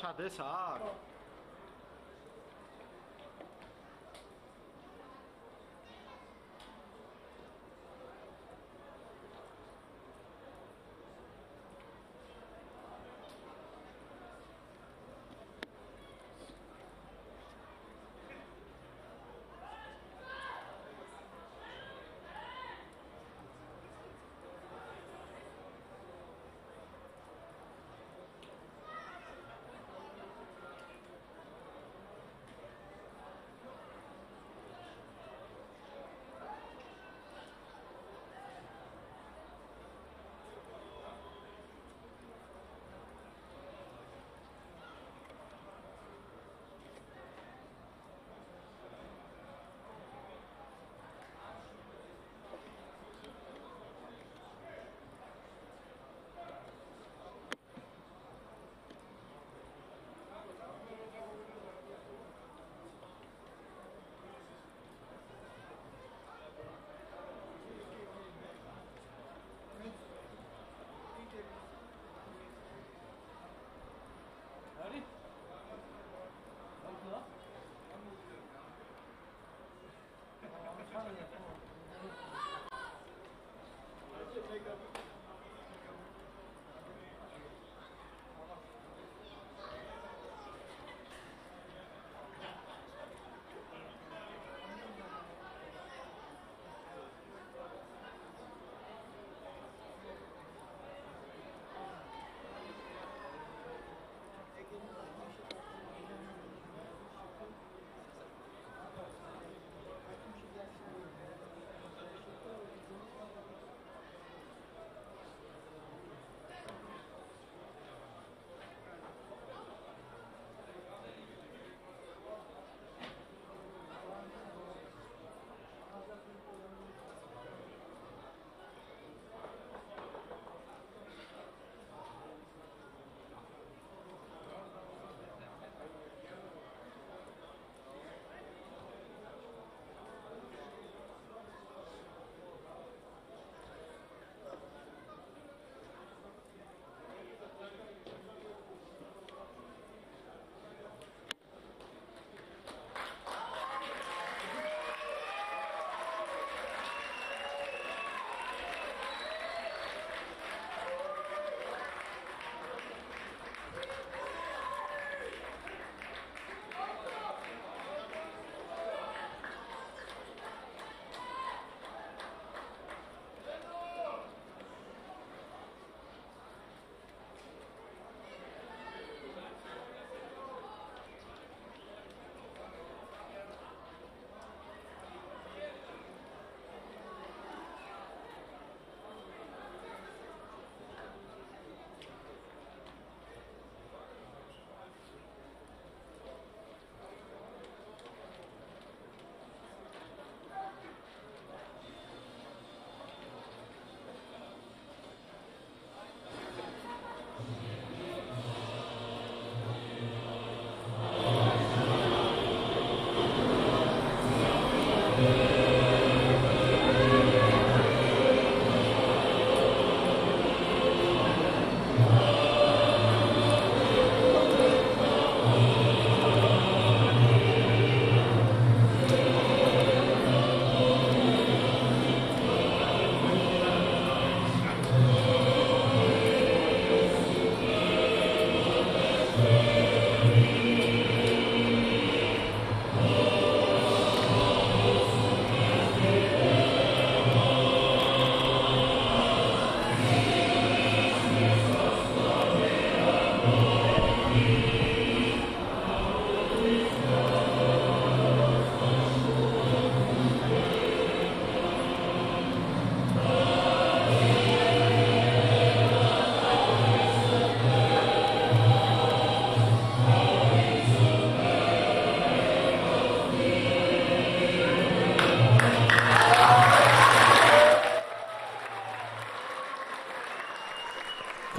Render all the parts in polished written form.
ჩადეს არ?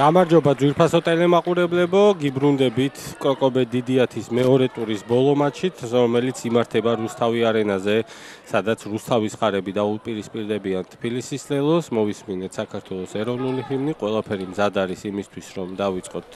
გამარჯობა ძვირფასო ტელემაყურებლებო, გიბრუნდებით კოკობე დიდიათის მეორე ტურის ბოლო მატჩით, რომელიც იმართება რუსთავი არენაზე, სადაც რუსთავის ხარები დაუპირისპირდებიან თბილისის ლელოს, მოვისმინეთ საქართველოს ეროვნული ჰიმნი, ყველაფერი მზად არის იმისთვის, რომ დავიწყოთ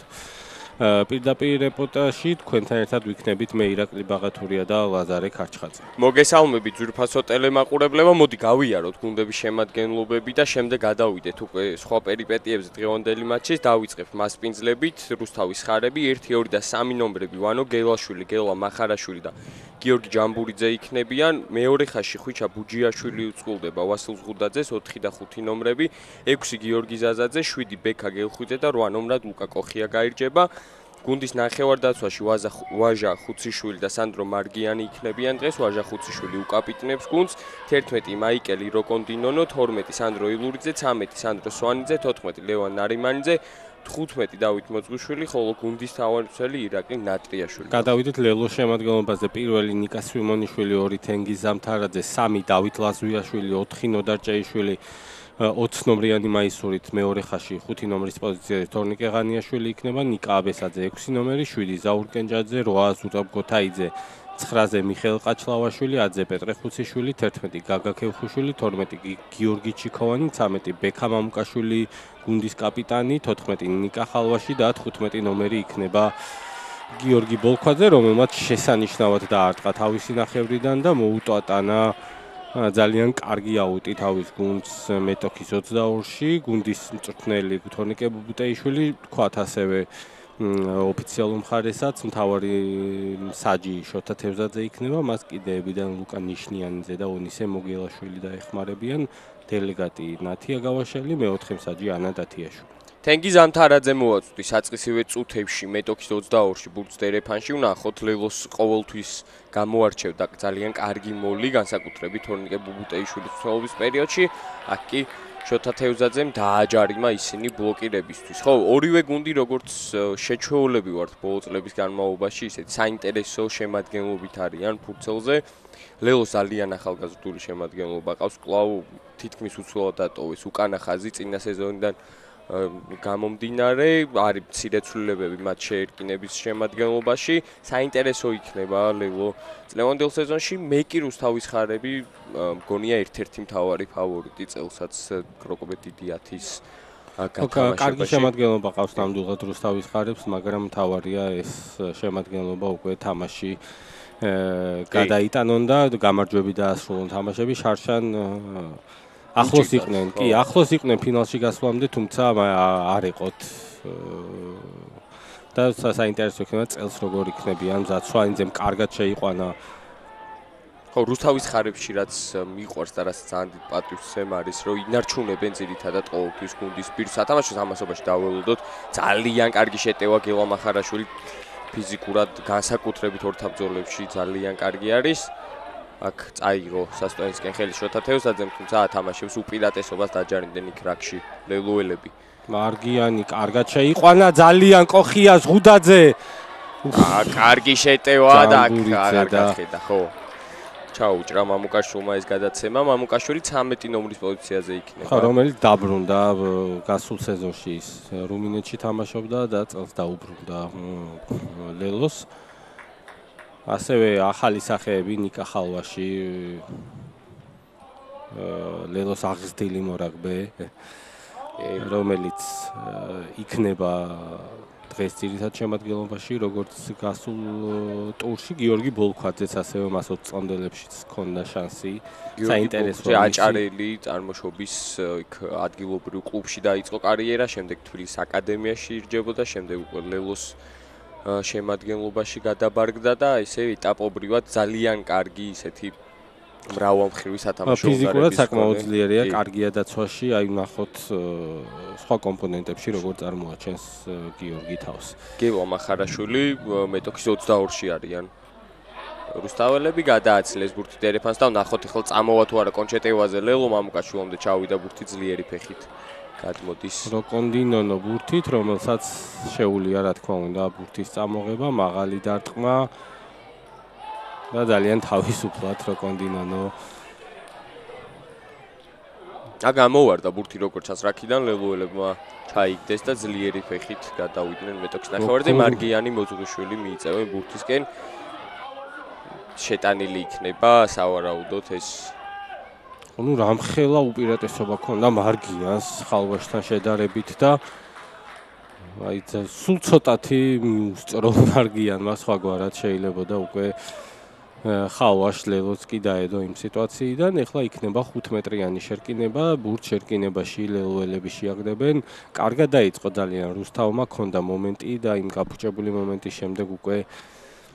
პირდაპირ რეპორტაჟში თქვენთან ერთად ვიქნებით მე ირაკლი ბაღათურია და ლაზარე ქარჩხაძე. მოგესალმებით ძვირფასო ტელემაყურებლებო, მოდი გავიაროთ გუნდების შემადგენლობები და შემდეგ გადავიდეთ უკვე სხვა პერიპეტიებზე დღევანდელი მატჩის. დავიწყებთ მასპინძლებით, რუსთავის ხარები 1, 2 და 3 ნომრები ვანო გელაშვილი, გელა მახარაშვილი და გიორგი ჯამბურიძე იქნებიან. მეორე ხაზში ხვიჩა ბუჯიაშვილი უწყულდება ვასილ ზღუდაძეს 4 და 5 ნომრები, 6 გიორგი ზაზაძე, 7 ბექა გელხვიძე და 8 ნომრად ლუკა კოხია გაირჯება. გუნდის ნახევარდაცვაში ვაჟა ხუციშვილი და სანდრო მარგიანი იქნებიან დღეს. ვაჟა ხუციშვილი უკაპიტნებს გუნდს, 11 მაიკელი როკონდინონო, 12 სანდრო ილურიძე, 13 სანდრო სვანიძე, 14 ლევან ნარიმანიძე, 15 დავით მოძღვიშვილი, ხოლო გუნდის თავმჯდომარე ირაკლი ნატრიაშვილი. გადავიდეთ ლელოს შემადგენლობაზე. პირველი ნიკა სვიმონიშვილი, 2 თენგიზ ზამთარაძე, 3 დავით ლაზვიაშვილი, 4 ნოდარ ჭეიშვილი, 20 ნომრიანი მაისურით მეორე ხაზში 5 ნომრის პოზიციაზე თორნიკე ღანიაშვილი იქნება, ნიკა აბესაძე 6 ნომერი, 7 ზაურ კენჯაძე, 8 ზურაბ გოთაიძე, 9-ზე მიხეილ ყაჩლავაშვილი, 10-ზე პეტრე ხუციშვილი, 11 გაგა ქევხუშვილი, 12 გიორგი ჩიქოვანი, 13 ბექა მამუკაშვილი, გუნდის კაპიტანი, 14 ნიკა ხალვაში და 15 ნომერი იქნება გიორგი ბოლქვაძე, რომელმაც შესანიშნავად დაარტყა თავისი ნახევრიდან და მოუტატანა ძალიან კარგი აუტი თავის გუნდს მეტოქის 22-ში. გუნდის მწვრთნელი თორნიკე ბუბუტეიშვილი თქვათ ასევე ოფიციალურ მხარესაც მთავარი საჯი შოთა თევზაძე იქნება, მას კიდეებიდან ლუკა ნიშნიანიძე და ონისე მოგელაშვილი დაეხმარებიან, დელეგატი ნათია გავაშელი, მეოთხე მსაჯი ანა დათიაშვილი. თენგიზ ზამთარაძე მოაწვდი საწყისივე წუთებში მეტოქის 22-ში ბურთს დერეფანში, ვნახოთ ლელოს ყოველთვის გამოარჩევდა ძალიან კარგი მოლი, განსაკუთრებით თორნიკე ბუბუტეიშვილის მცველობის პერიოდში. აქ კი შოთა თევზაძემ დააჯარიმა ისინი ბლოკირებისთვის. ხო, ორივე გუნდი როგორც შეჩვეულები ვართ ბოლო წლების განმავლობაში, ისეთი საინტერესო შემადგენლობით არიან ფურცელზე. ლელოს ძალიან ახალგაზრდული შემადგენლობა ყავს, კვლავ თითქმის უცვლელად დატოვეს უკანა ხაზი წინა სეზონიდან გამომდინარე, არის მცირე ცვლილებები მათ შეერკინების შემადგენლობაში. საინტერესო იქნება ლელო წლევანდელ სეზონში. მე კი რუსთავის ხარები მგონია ერთ-ერთი მთავარი ფავორიტი წელსაც კროკობეთ დიდიათის გათამაშებაში. კარგი შემადგენლობა ყავს ნამდვილად რუსთავის ხარებს, მაგრამ მთავარია ეს შემადგენლობა უკვე თამაში გადაიტანონ და გამარჯვები დაასრულონ თამაშები. შარშან ახლოს იყვნენ, კი, ახლოს იყვნენ ფინალში გასვლამდე, თუმცა არ იყოთ და საინტერესო იქნება წელს როგორ იქნებიან. ზაცვანიძემ კარგად შეიყვანა. ხო, რუსთავის ხარებში რაც მიყვარს და რაც ძალიან დიდ პატივსცემ არის, რომ ინარჩუნებენ ძირითადად ყოველთვის გუნდის პირს. სათამაშოს ამასობაში დაველოდოთ, ძალიან კარგი შეტევა გელა მახარაშვილი, ფიზიკურად განსაკუთრებით ორთაბრძოლებში ძალიან კარგი არის. აქ წაიღო სასტოენსკენ ხელი შოთა თევზაძემ, თუმცა ათამაშებს უპირატესობას დაჯარიმდნენ იქ რაკში ლელოელები. მარგიანი კარგად შეიყვანა, ძალიან კოხია ზღუდაძე. კარგი შეტევა და აქ არ გახედა, ხო. ჩაუჭრა მამუკაშვილმა ეს გადაცემა, მამუკაშვილი 13 ნომრის პოზიციაზე იქნება. ხო, რომელიც დაბრუნდა გასულ სეზონში ის რუმინეთში თამაშობდა და წელს დაუბრუნდა ლელოს. ასევე ახალი სახეები ნიკა ხალვაში, ლელოს აღზრდილი მორაგბე, რომელიც იქნება დღეს ძირითად შემადგენლობაში, როგორც გასულ ტურში. გიორგი ბოლქვაძეც ასევე მას 20 წლამდელებშიც ჰქონდა შანსი. საინტერესო აჭარელი წარმოშობის იქ ადგილობრივ კლუბში დაიწყო კარიერა, შემდეგ თბილისის აკადემიაში ირჯებოდა, შემდეგ უკვე ლელოს შემადგენლობაში გადაბარგდა და ესე ეტაპობრივად ძალიან კარგი ისეთი მრავალმხრივი სათამაშო უნარების ფიზიკურად საკმაოდ ძლიერია, კარგია დაცვაში, აი ვნახოთ სხვა კომპონენტებში როგორ წარმოაჩენს გიორგი თავს. გელა მახარაშვილი მეტოქის 22-ში არიან. რუსთაველები გადააცილეს ბურთი დერეფანს და ვნახოთ ახლა წამოვა თუ არა კონჩეტევაზე ლელო მამუკაშვილამდე ჩავიდა ბურთი ძლიერი ფეხით. გადმოდის როკონდინონო ბურთით, რომელსაც შეუულია რა თქმა უნდა ბურთის წამოღება, მაღალი დარტყმა და ძალიან თავისუფლად როკონდინონო. გამოვარდა ბურთი როგორც ჩანს რაკიდან ლელოელებმა ჩაიგდეს და ძლიერი ფეხით გადავიდნენ მეტოქის ნახევარზე. მარგიანი მოძღვიშვილი მიიწევენ ბურთისკენ. შეტანილი იქნება სავარაუდოდ ეს ну რამხელა უპირატესობა ქონდა მარგიანს ხალვაშთან შედარებით და აი სულ ცოტათი უსწრო მარგიანმა სხვაგვარად შეიძლება და უკვე ხალვაშ ლელოც კი დაედო იმ სიტუაციიდან, ეხლა იქნება 5 მეტრიანი შერკინება, ბურთ შერკინებაში ლელოელები შეაგდებენ. კარგად დაიწყო ძალიან რუსთავმა, ქონდა მომენტი და იმ გაფუჭებული მომენტის შემდეგ უკვე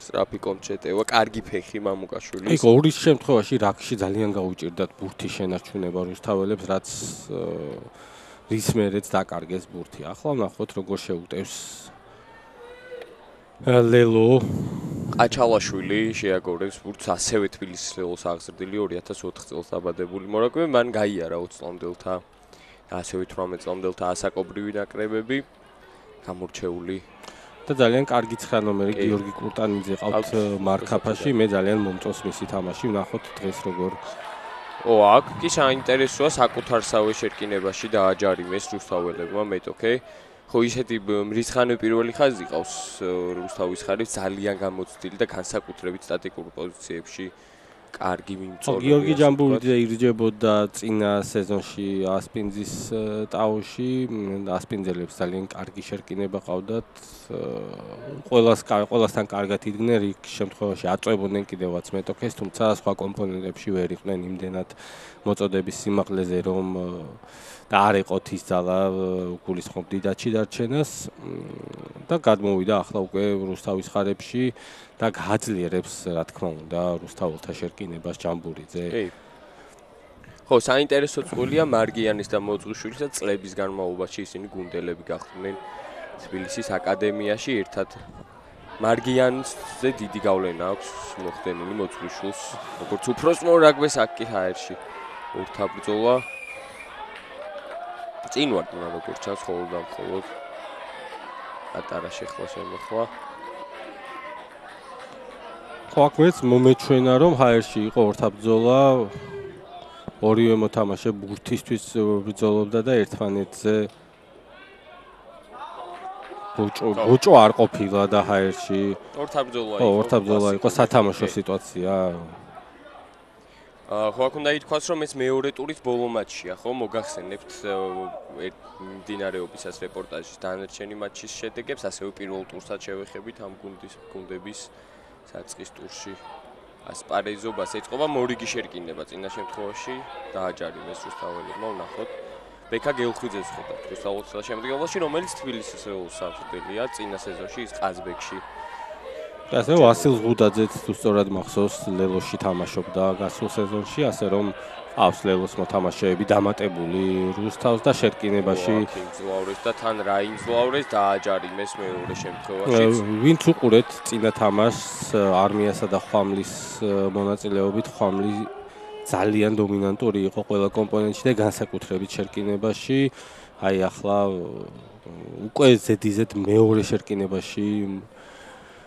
სწრაფი კონჩეტევა, კარგი ფეხი მამუკაშვილის. იქ ორის შემთხვევაში რაკში ძალიან გაუჭირდათ ბურთის შენარჩუნება რუსთაველებს, რაც რის მერეც დაკარგეს ბურთი. ახლა ვნახოთ როგორ შეუტევს ლელო ყაჩალაშვილი შეაგორებს ბურთს ასევე თბილისის ლელოს აღზრდილი 2004 წელს დაბადებული მორაგბე, მან გაიარა 20 წლამდელთა და ასევე 18 წლამდელთა ასაკობრივი ნაკრებები გამორჩეული და ძალიან კარგი 9 ნომერი გიორგი კურტანიძე ყავთ მარკაფაში, მე ძალიან მომწონს მისი თამაში, ვნახოთ დღეს როგორ აქ კი საინტერესოა საკუთარსავე შერკინებაში დააჯარიმეს რუსთაველებმა მეტოქე. ხო ისეთი მრისხანე პირველი ხაზი ყავს რუსთავის ხარებს ძალიან გამოცდილი და განსაკუთრებით სტატიკურ პოზიციებში კარგი მიმწოლები. გიორგი ჯამბურიძე ირჯებოდა წინა სეზონში ასპინძის ტაოში, ასპინძელებს ძალიან კარგი შერკინება ყავდათ. ყველასთან კარგად იდგნენ, რიგ შემთხვევაში აწვებოდნენ კიდევაც მეტოქეს, თუმცა სხვა კომპონენტებში ვერ იყვნენ იმდენად მოწოდების სიმაღლეზე, რომ და არ ეყოთ ის ძალა გულისხმობ დიდაჩი დარჩენას და გადმოვიდა ახლა უკვე რუსთავის ხარებში და გააძლიერებს რა თქმა უნდა რუსთაველთა შერკინებას ჯამბურიძე. ხო, საინტერესო წვლილია მარგიანის და მოძღუშვილისა წლების განმავლობაში ისინი გუნდელები გახდნენ თბილისის აკადემიაში ერთად. მარგიანზე დიდი გავლენა აქვს მოხდენილი მოძღუშვილს, როგორც უფროს მორაგბეს აქ კი ჰაერში ურთაბრძოლა წინ ვარ და როგორც ჩანს ხოლმე და მხოლოდ პატარა შეხლა შემოხლა. ხო, აქ მეც მომეჩვენა რომ ჰაერში იყო ორთაბრძოლა, ორივე მოთამაშე ბურთისთვის ბრძოლობდა და ერთმანეთზე ბოჭო არ ყოფილა და ჰაერში ორთაბრძოლა იყო სათამაშო სიტუაცია. ხო, აქ უნდა ითქვას, რომ ეს მეორე ტურის ბოლო მატჩია, ხო, მოგახსენებთ მდინარეობისას რეპორტაჟის დანარჩენი მატჩის შედეგებს, ასევე პირველ ტურსაც შევეხებით ამ გუნდების საწყის ტურში ასპარეზობას ეწყობა მორიგი შერკინება წინა შემთხვევაში დააჯარიმეს რუსთაველებმა, ვნახოთ. ბექა გელხვიძეს ხედავთ რუსთაველთა შემდგომში, რომელიც თბილისის ლელოს საფრთხეა წინა სეზონში ის ყაზბეგში. ასე ვასილ ზღუდაძეც თუ სწორად მახსოვს ლელოში თამაშობდა გასულ სეზონში, ასე რომ ყავს ლელოს მოთამაშეები დამატებული რუსთავს და შერკინებაში იმძლავრეს და თან რა იმძლავრეს დააჯარიმეს მეორე შემთხვევაში. ვინც უყურეთ წინა თამაშს არმიასა და ხვამლის მონაწილეობით, ხვამლი ძალიან დომინანტური იყო ყველა კომპონენტში და განსაკუთრებით შერკინებაში. აი ახლა უკვე ზედიზედ მეორე შერკინებაში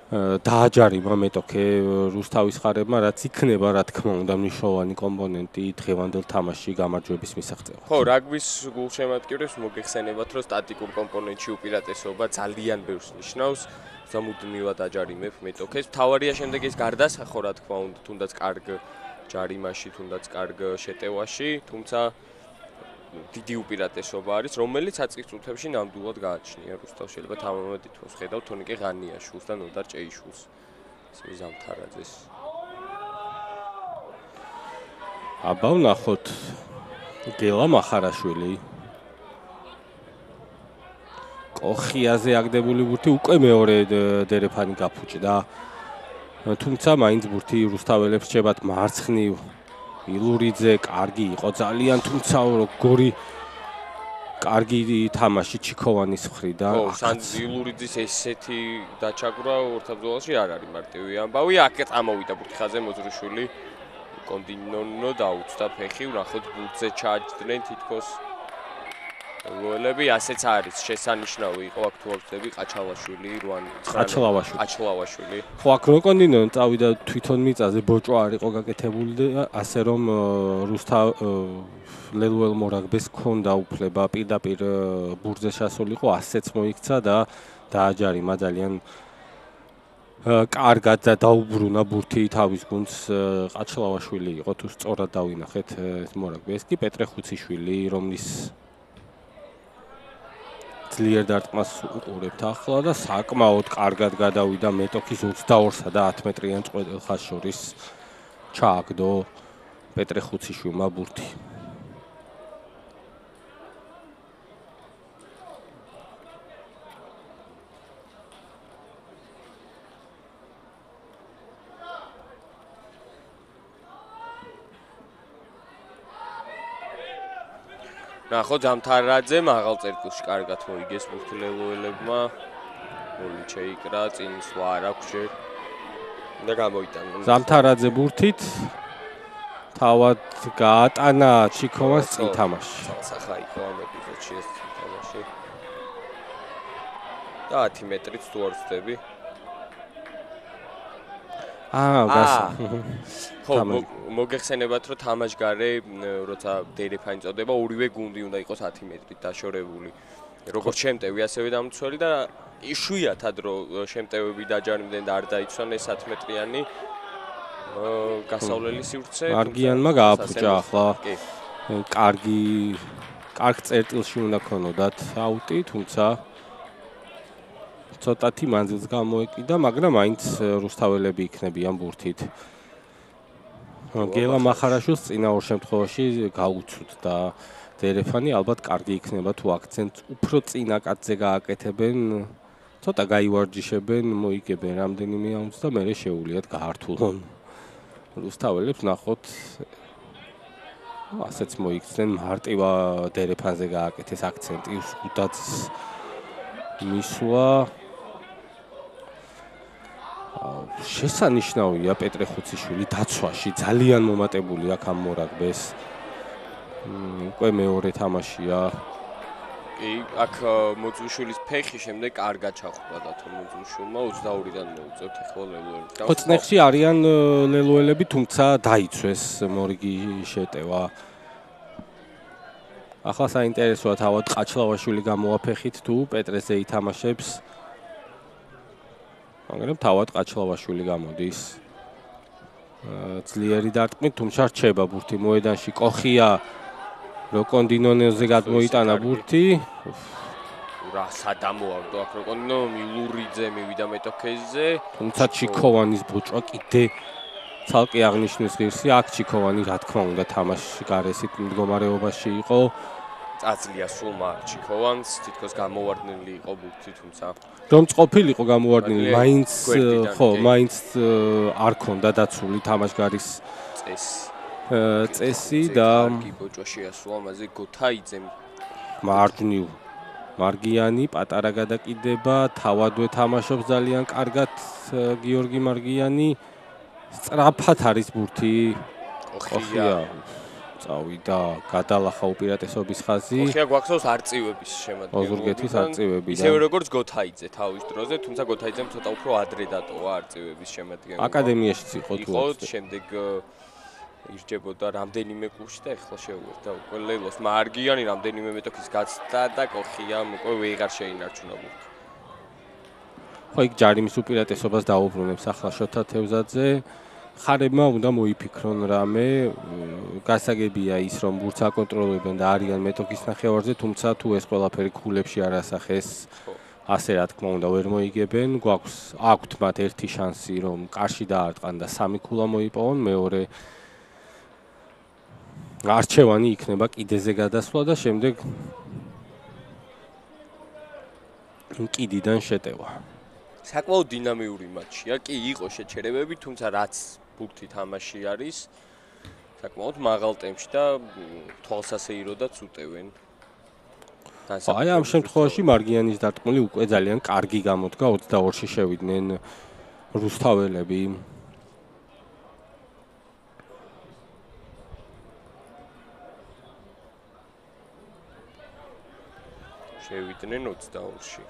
დააჯარიმა მეტოქე რუსთავის ხარებმა, რაც იქნება რა თქმა უნდა მნიშვნელოვანი კომპონენტი დღევანდელ თამაშში გამარჯვების მისაღწევად. ხო, რაგბის გულშემატკივრებს მოგეხსენებათ, რომ სტატიკურ კომპონენტში უპირატესობა ძალიან ბევრს ნიშნავს. სამუდმივად აჯარიმებ მეტოქეს. თავარია შემდეგ ეს გარდასახო რა თქმა უნდა, თუნდაც კარგ ჯარიმაში, თუნდაც კარგ შეტევაში, თუმცა დიდი უპირატესობა არის, რომელიც საწყის წუთებში ნამდვილად გააჩნია რუსთავს. შეიძლება თამამად ითქვას, ხედავთ თონიკე ღანიაშვილს და ნოდარ ჭეიშვილს. ისე ზამთარაძეს. აბა ვნახოთ გელა მახარაშვილი. კოხიაზე აგდებული ბურთი უკვე მეორე დერეფანი გაფუჭდა. თუმცა მაინც ბურთი რუსთაველებს რჩებათ მარცხნივ. ილურიძე კარგი იყო ძალიან, თუმცა როგორი კარგი თამაში ჩიქოვანის მხრიდან. ხო, ილურიძის ესეთი დაჩაგვრა ორთაბრძოლაში არ არის მარტივი ამბავი. აქეთ ამოვიდა ბურთი ხაზე მოძრუშვილი. კონდინონო დაუწდა ფეხი, ვნახოთ ბურთზე ჩაჯდნენ თითქოს ლელოელები, ასეც არის შესანიშნავი იყო აქტუალურები ყაჩალაშვილი, ყაჩლავაშვილი. ხო, აქ კონდინონო წავიდა თვითონ მიწაზე, ბოჭო არ იყო გაკეთებული და ასე რომ ლელოელ მორაგბეს ჰქონდა უფლება პირდაპირ ბურთზე შესულიყო, ასეც მოიქცა და დააჯარიმა ძალიან კარგად და დაუბრუნა ბურთი თავის გუნდს. ყაჩლავაშვილი იყო თუ სწორად დავინახეთ ეს მორაგბე. ეს კი პეტრე ხუციშვილი, რომლის ძლიერ დარტყმას უყურებთ ახლა და საკმაოდ კარგად გადავიდა მეტოქის 22-სა და 10 მეტრიან წყვეტილ შორის ჩააგდო პეტრე ხუციშვილმა ბურთი. ნახო ზამთარაძე მაღალ წერტილში კარგად მოიგეს ბურთი ლელოელებმა. მოლი შეიკრა, წინ სვლა არ აქვს ჯერ. და გამოიტანა. ზამთარაძე ბურთით თავად გაატანა ჩიქოვას წინ თამაში. სახა იყო ამ ეპიზოდში ეს თამაში. და 10 მეტრით თუ არ ვწდები. ხო, მოგეხსენებათ რომ თამაშგარე როცა დერეფანი წოდება ორივე გუნდი უნდა იყოს 10 მეტრით დაშორებული. როგორც შემტევი ასევე დამცველი და იშვიათად რომ შემტევები დაჯარიმდნენ და არ დაიცვან ეს 10 მეტრიანი გასავლელი სივრცე. მარგიანმა გააფუჭა ახლა. კარგ წერტილში უნდა ქონოდათ აუტი, თუმცა ცოტათი მანძილს გამოეკიდა, მაგრამ მაინც რუსთაველები იქნებიან ბურთით. გელა მახარაშვილს წინა ორ შემთხვევაში გაუცვთ და დერეფანი ალბათ კარგი იქნება თუ აქცენტს უფრო წინა კაცზე გააკეთებენ, ცოტა გაივარჯიშებენ, მოიგებენ რამდენიმე აუნცს და მერე შეუვლიათ გაართულონ. რუსთაველებს ნახოთ ასეც მოიქცნენ მარტივა დერეფანზე გააკეთეს აქცენტი, უდაძის მისვლა შესანიშნავია პეტრე ხუციშვილი დაცვაში ძალიან მომატებული აქ ამ მორაგბეს. უკვე მეორე თამაშია. კი, აქ მოძუშვილის ფეხი შემდეგ კარგად ჩახვდა და თო მოძუშვილმა 22-დან მოუწევთ ახლა ლელოელებს. ხო, წნეხში არიან ლელოელები, თუმცა დაიცვეს მორიგი შეტევა. ახლა საინტერესოა თავად ყაჩლავაშვილი გამოაფეხით თუ პეტრეზე ითამაშებს. მაგრამ თავად ყაჩლავაშვილი გამოდის. ძლიერი დარტყმით, თუმცა რჩება ბურთი მოედანში. კოხია როკონდინონელზე გადმოიტანა ბურთი. რა სადამოაგდო აქ როკონდინო მილურიძე მივიდა მეტოქეზე. თუმცა ჩიქოვანის ბოჭვა კიდე ცალკე აღნიშნვის ღირსი. აქ ჩიქოვანი რა თქმა უნდა თამაშში გარესით მდგომარეობაში იყო. აწლია სულმა ჩიქოვანს თითქოს გამოვარდნილი იყო ბურთი, თუმცა რომ წყופილიყო გამოვარდნილი, მაინც არ ქონდა დაცული თამაშგარის წესი და კი ბოჭვა შეასრულა მასზე გოთაიძემ მარჯვნივ მარგიანი პატარა გადაკიდება, თავადვე თამაშობს ძალიან კარგად გიორგი მარგიანი. სწრაფად არის ბურთი. კოხია წავიდა, გადალახა უპირატესობის ხაზი. კოხია გვახსოვს არწივების შემადგენლობიდან. ოზურგეთის არწივებიდან. ისევე როგორც გოთაიძე თავის დროზე, თუმცა გოთაიძემ ცოტა უფრო ადრე დატოვა არწივების შემადგენლობა. აკადემიაშიც იყო თუ იყო, შემდეგ ირჯებოდა რამდენიმე კურსში და ეხლა შეუერთდა უკვე ლელოს. მარგიანი რამდენიმე მეტოქის გაცდა და კოხიამ უკვე ვეღარ შეინარჩუნა ბურთი. ხო, იქ ჯარიმის უპირატესობას დაუბრუნებს ახლა შოთა თევზაძე. ხარებმა უნდა მოიფიქრონ რამე, გასაგებია ის რომ ბურთს აკონტროლებენ და არიან მეტოქის ნახევარზე, თუმცა თუ ეს ყველაფერი ქულებში არ ასახეს, ასე რა თქმა უნდა ვერ მოიგებენ. აქვთ მათ ერთი შანსი რომ კარში დაარტყან და 3 ქულა მოიპოვონ, მეორე არჩევანი იქნება კიდეზე გადასვლა და შემდეგ კიდიდან შეტევა. საკმაოდ დინამიური მატჩია, კი იყო შეჩერებები, თუმცა რაც ბურთი თამაში არის, საკმაოდ მაღალ ტემპში და თვალსასეიროდაც უტევენ. აი ამ შემთხვევაში მარგიანის დარტყმული უკვე ძალიან კარგი გამოდგა, 22-ში შევიდნენ რუსთაველები. შევიდნენ 22-ში.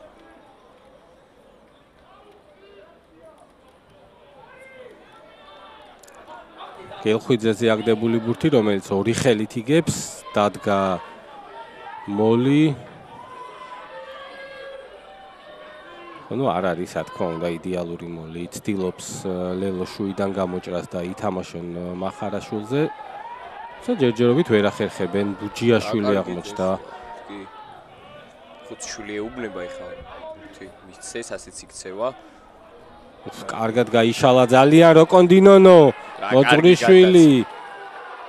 გელხვიძეზე აგდებული ბურთი, რომელიც ორი ხელით იგებს, დადგა მოლი. ანუ არ არის, რა თქმა უნდა, იდეალური მოლი. ცდილობს ლელო შუიდან გამოჭრას და ითამაშონ მახარაშვილზე. თუმცა ჯერჯერობით ვერ ახერხებენ, ბუჯიაშვილი აღმოჩნდა. ხუთიშვილი ეუბნება ეხლა მისცეს ასეც იქცევა კარგად გაიშალა ძალიან როკონდინონო მოძღვრიშვილი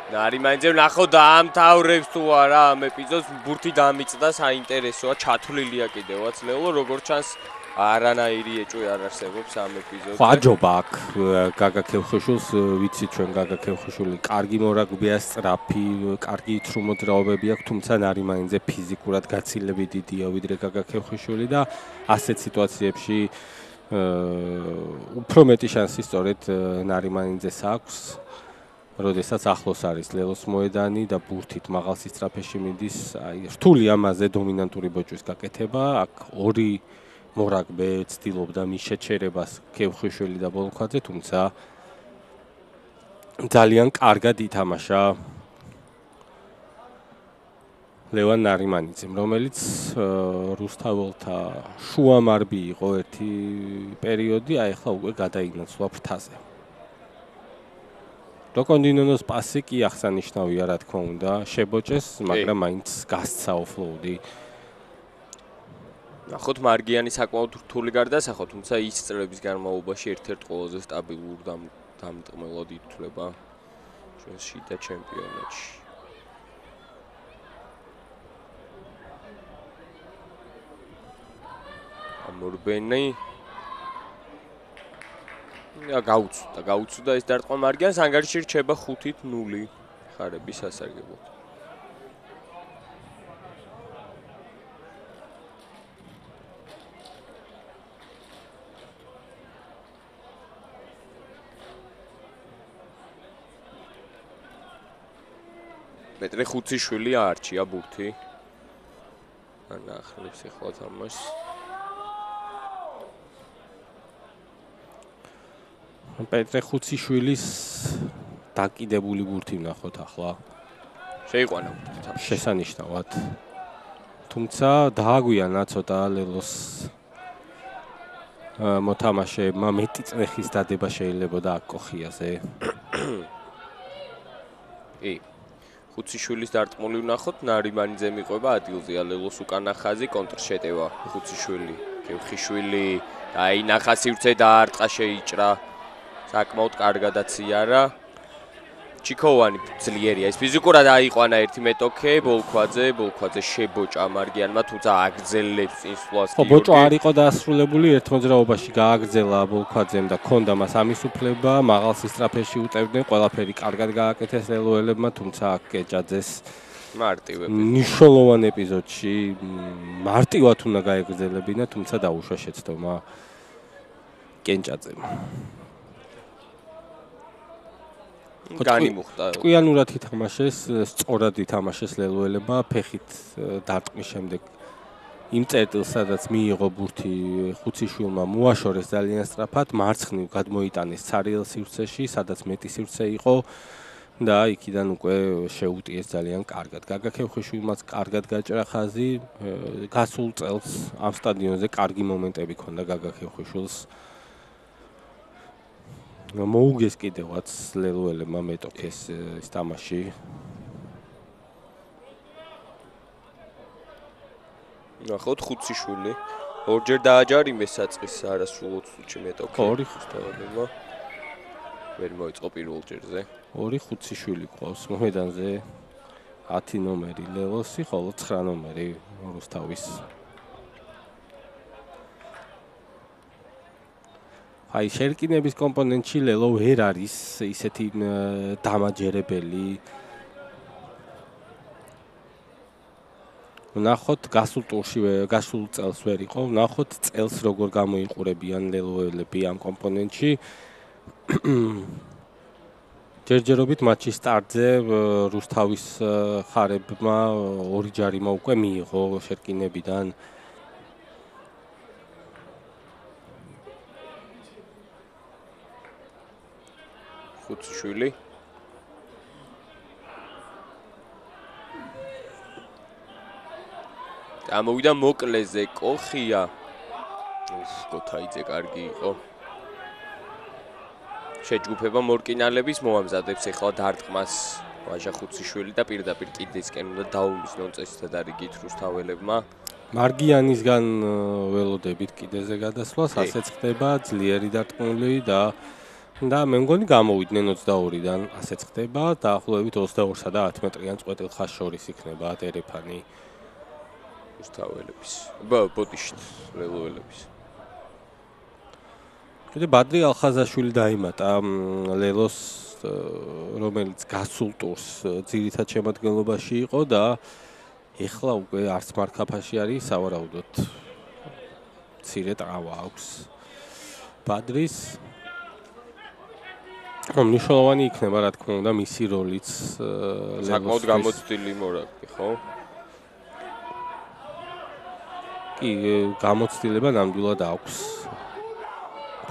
ნარიმანიძე ნახო დაამთავრებს თუ არა ამ ეპიზოდს ბურთი დამიწდა საინტერესოა ჩათვლილია კიდევაც ლელო როგორც ჩანს არანაირი ეჭვი არ არსებობს ამ ეპიზოდში. ხაჯობა აქ გაგა ქევხიშვილს ვიცი ჩვენ გაგა ქევხიშვილი კარგი მორაგბეა სწრაფი, კარგი თრუმოძრაობები აქვს, თუმცა ნარიმანიძე ფიზიკურად გაცილებით დიდია ვიდრე გაგა ქევხიშვილი და ასეთ სიტუაციებში უფრო მეტი შანსი სწორედ ნარიმანიძეს აქვს. როდესაც ახლოს არის ლელოს მოედანი და ბურთით მაღალ სისწრაფეში მიდის, აი რთული ამაზე დომინანტური ბოჭვის გაკეთება, აქ ორი მორაგბე ცდილობდა მის შეჩერებას ქევხიშვილი და ბოლქვაძე, თუმცა ძალიან კარგად ითამაშა ლევან ნარიმანიძემ, რომელიც რუსთაველთა შუამარბი იყო ერთი პერიოდი, აი ახლა უკვე გადაინაცვლა ფრთაზე. როკონდინონოს პასი კი აღსანიშნავია, რა თქმა უნდა, შებოჭეს, მაგრამ მაინც გასცა ოფლოუდი. ნახოთ მარგიანი საკმაოდ რთული გარდასახო, თუმცა ის წლების განმავლობაში ერთ-ერთ ყველაზე სტაბილურ დამტყმელად ითვლება ჩვენს შიდა ჩემპიონატში. ამორბენი გაუწვდა ეს დარტყმა მარგიანს, ანგარიში რჩება 5-0 ხარების სასარგებლოდ. მეტრე ხუციშვილი აარჩია ბურთი. ანახლებს ახლა თამაშს. პეტრე ხუციშვილის დაკიდებული ბურთი ვნახოთ ახლა. შეიყვანა ბურთი თამაში. შესანიშნავად. თუმცა დააგვიანა ცოტა ლელოს მოთამაშეებმა მეტი წნეხის დადება შეიძლებოდა აქ კოხიაზე. კი. ხუციშვილის დარტყმული ვნახოთ, ნარიმანიძე მიყვება ადგილზე, ლელოს უკანა ხაზი კონტრშეტევა ხუციშვილი, ქევხიშვილი, დაინახა სივრცე დაარტყა შეიჭრა. საკმაოდ კარგადაც იარა. ჩიქოვანი ძლიერია. ეს ფიზიკურად აიყვანა ერთი მეტოქე, ბოლქვაძე შებოჭა მარგიანმა, თუმცა აგრძელებს წინსვლას კი. ხო, ბოჭო არ იყო დაასრულებული, ერთ მოძრაობაში გააგრძელა ბოლქვაძემ და ქონდა მას ამის უფლება, მაღალ სისწრაფეში უტევდნენ, ყველაფერი კარგად გააკეთეს ლელოელებმა, თუმცა აქ კეჭაძეს მარტივად მნიშვნელოვან ეპიზოდში მარტივად უნდა გაეგრძელებინა, თუმცა დაუშვა შეცდომა კენჭაძემ. განიმუხტა. ჭკვიანურად ითამაშეს, სწორად ითამაშეს ლელოელებმა, ფეხით დარტყმის შემდეგ იმ წერტილს, სადაც მიიღო ბურთი ხუციშვილმა, მოაშორეს ძალიან სწრაფად, მარცხნივ გადმოიტანეს ცარიელ სივრცეში, სადაც მეტი სივრცე იყო და იქიდან უკვე შეუტიეს ძალიან კარგად. გაგა ქევხიშვილმაც კარგად გაჭრა ხაზი, გასულ წელს ამ სტადიონზე კარგი მომენტები ჰქონდა გაგა ქევხიშვილს. მოუგეს კიდევაც ლელოელებმა მეტოქეს ეს თამაში. ნახოთ ხუციშვილი. ორჯერ დააჯარიმეს საწყის არასრულად სულში მეტოქე. ორი ხუსტავებმა. ვერ მოიწყო პირველ ჯერზე. ორი ხუციშვილი ყავს მოედანზე. 10 ნომერი ლელოსი, ხოლო 9 ნომერი რუსთავის. აი შერკინების კომპონენტში ლელო ვერ არის ისეთი დამაჯერებელი. ვნახოთ გასულ ტურში, გასულ წელს ვერ იყო, ვნახოთ წელს როგორ გამოიყურებიან ლელოელები ამ კომპონენტში. ჯერჯერობით მატჩის სტარტზე რუსთავის ხარებმა ორი ჯარიმა უკვე მიიღო შერკინებიდან. ხუციშვილი ამოვიდა მოკლეზე კოხია. გოთაიძე კარგი იყო. შეჯგუფება მორკინალების მოამზადებს ახლა დარტყმას ვაჟა ხუციშვილი და პირდაპირ კიდეცკენ უნდა დაუმისნონ წესითა და რიგით რუსთაველებმა. მარგიანისგან ველოდებით კიდეზე გადასვლას, ასეც ხდება ძლიერი დარტყმული და მე მგონი გამოვიდნენ 22-დან, ასეც ხდება, დაახლოებით 22-სა და 10 მეტრიან წყვეტილ ხაზს შორის იქნება დერეფანი რუსთაველების. ბოდიშით ლელოველების. კიდე ბადრი ალხაზაშვილი დაიმატა ლელოს, რომელიც გასულ ტურს ძირითად შემადგენლობაში იყო და ეხლა უკვე არც მარკაფაში არის, სავარაუდოდ მცირე ტრავმა აქვს ბადრის. მნიშვნელოვანი იქნება, რა თქმა უნდა, მისი როლიც საკმაოდ გამოცდილი მორაგბი, ხო? კი, გამოცდილება ნამდვილად აქვს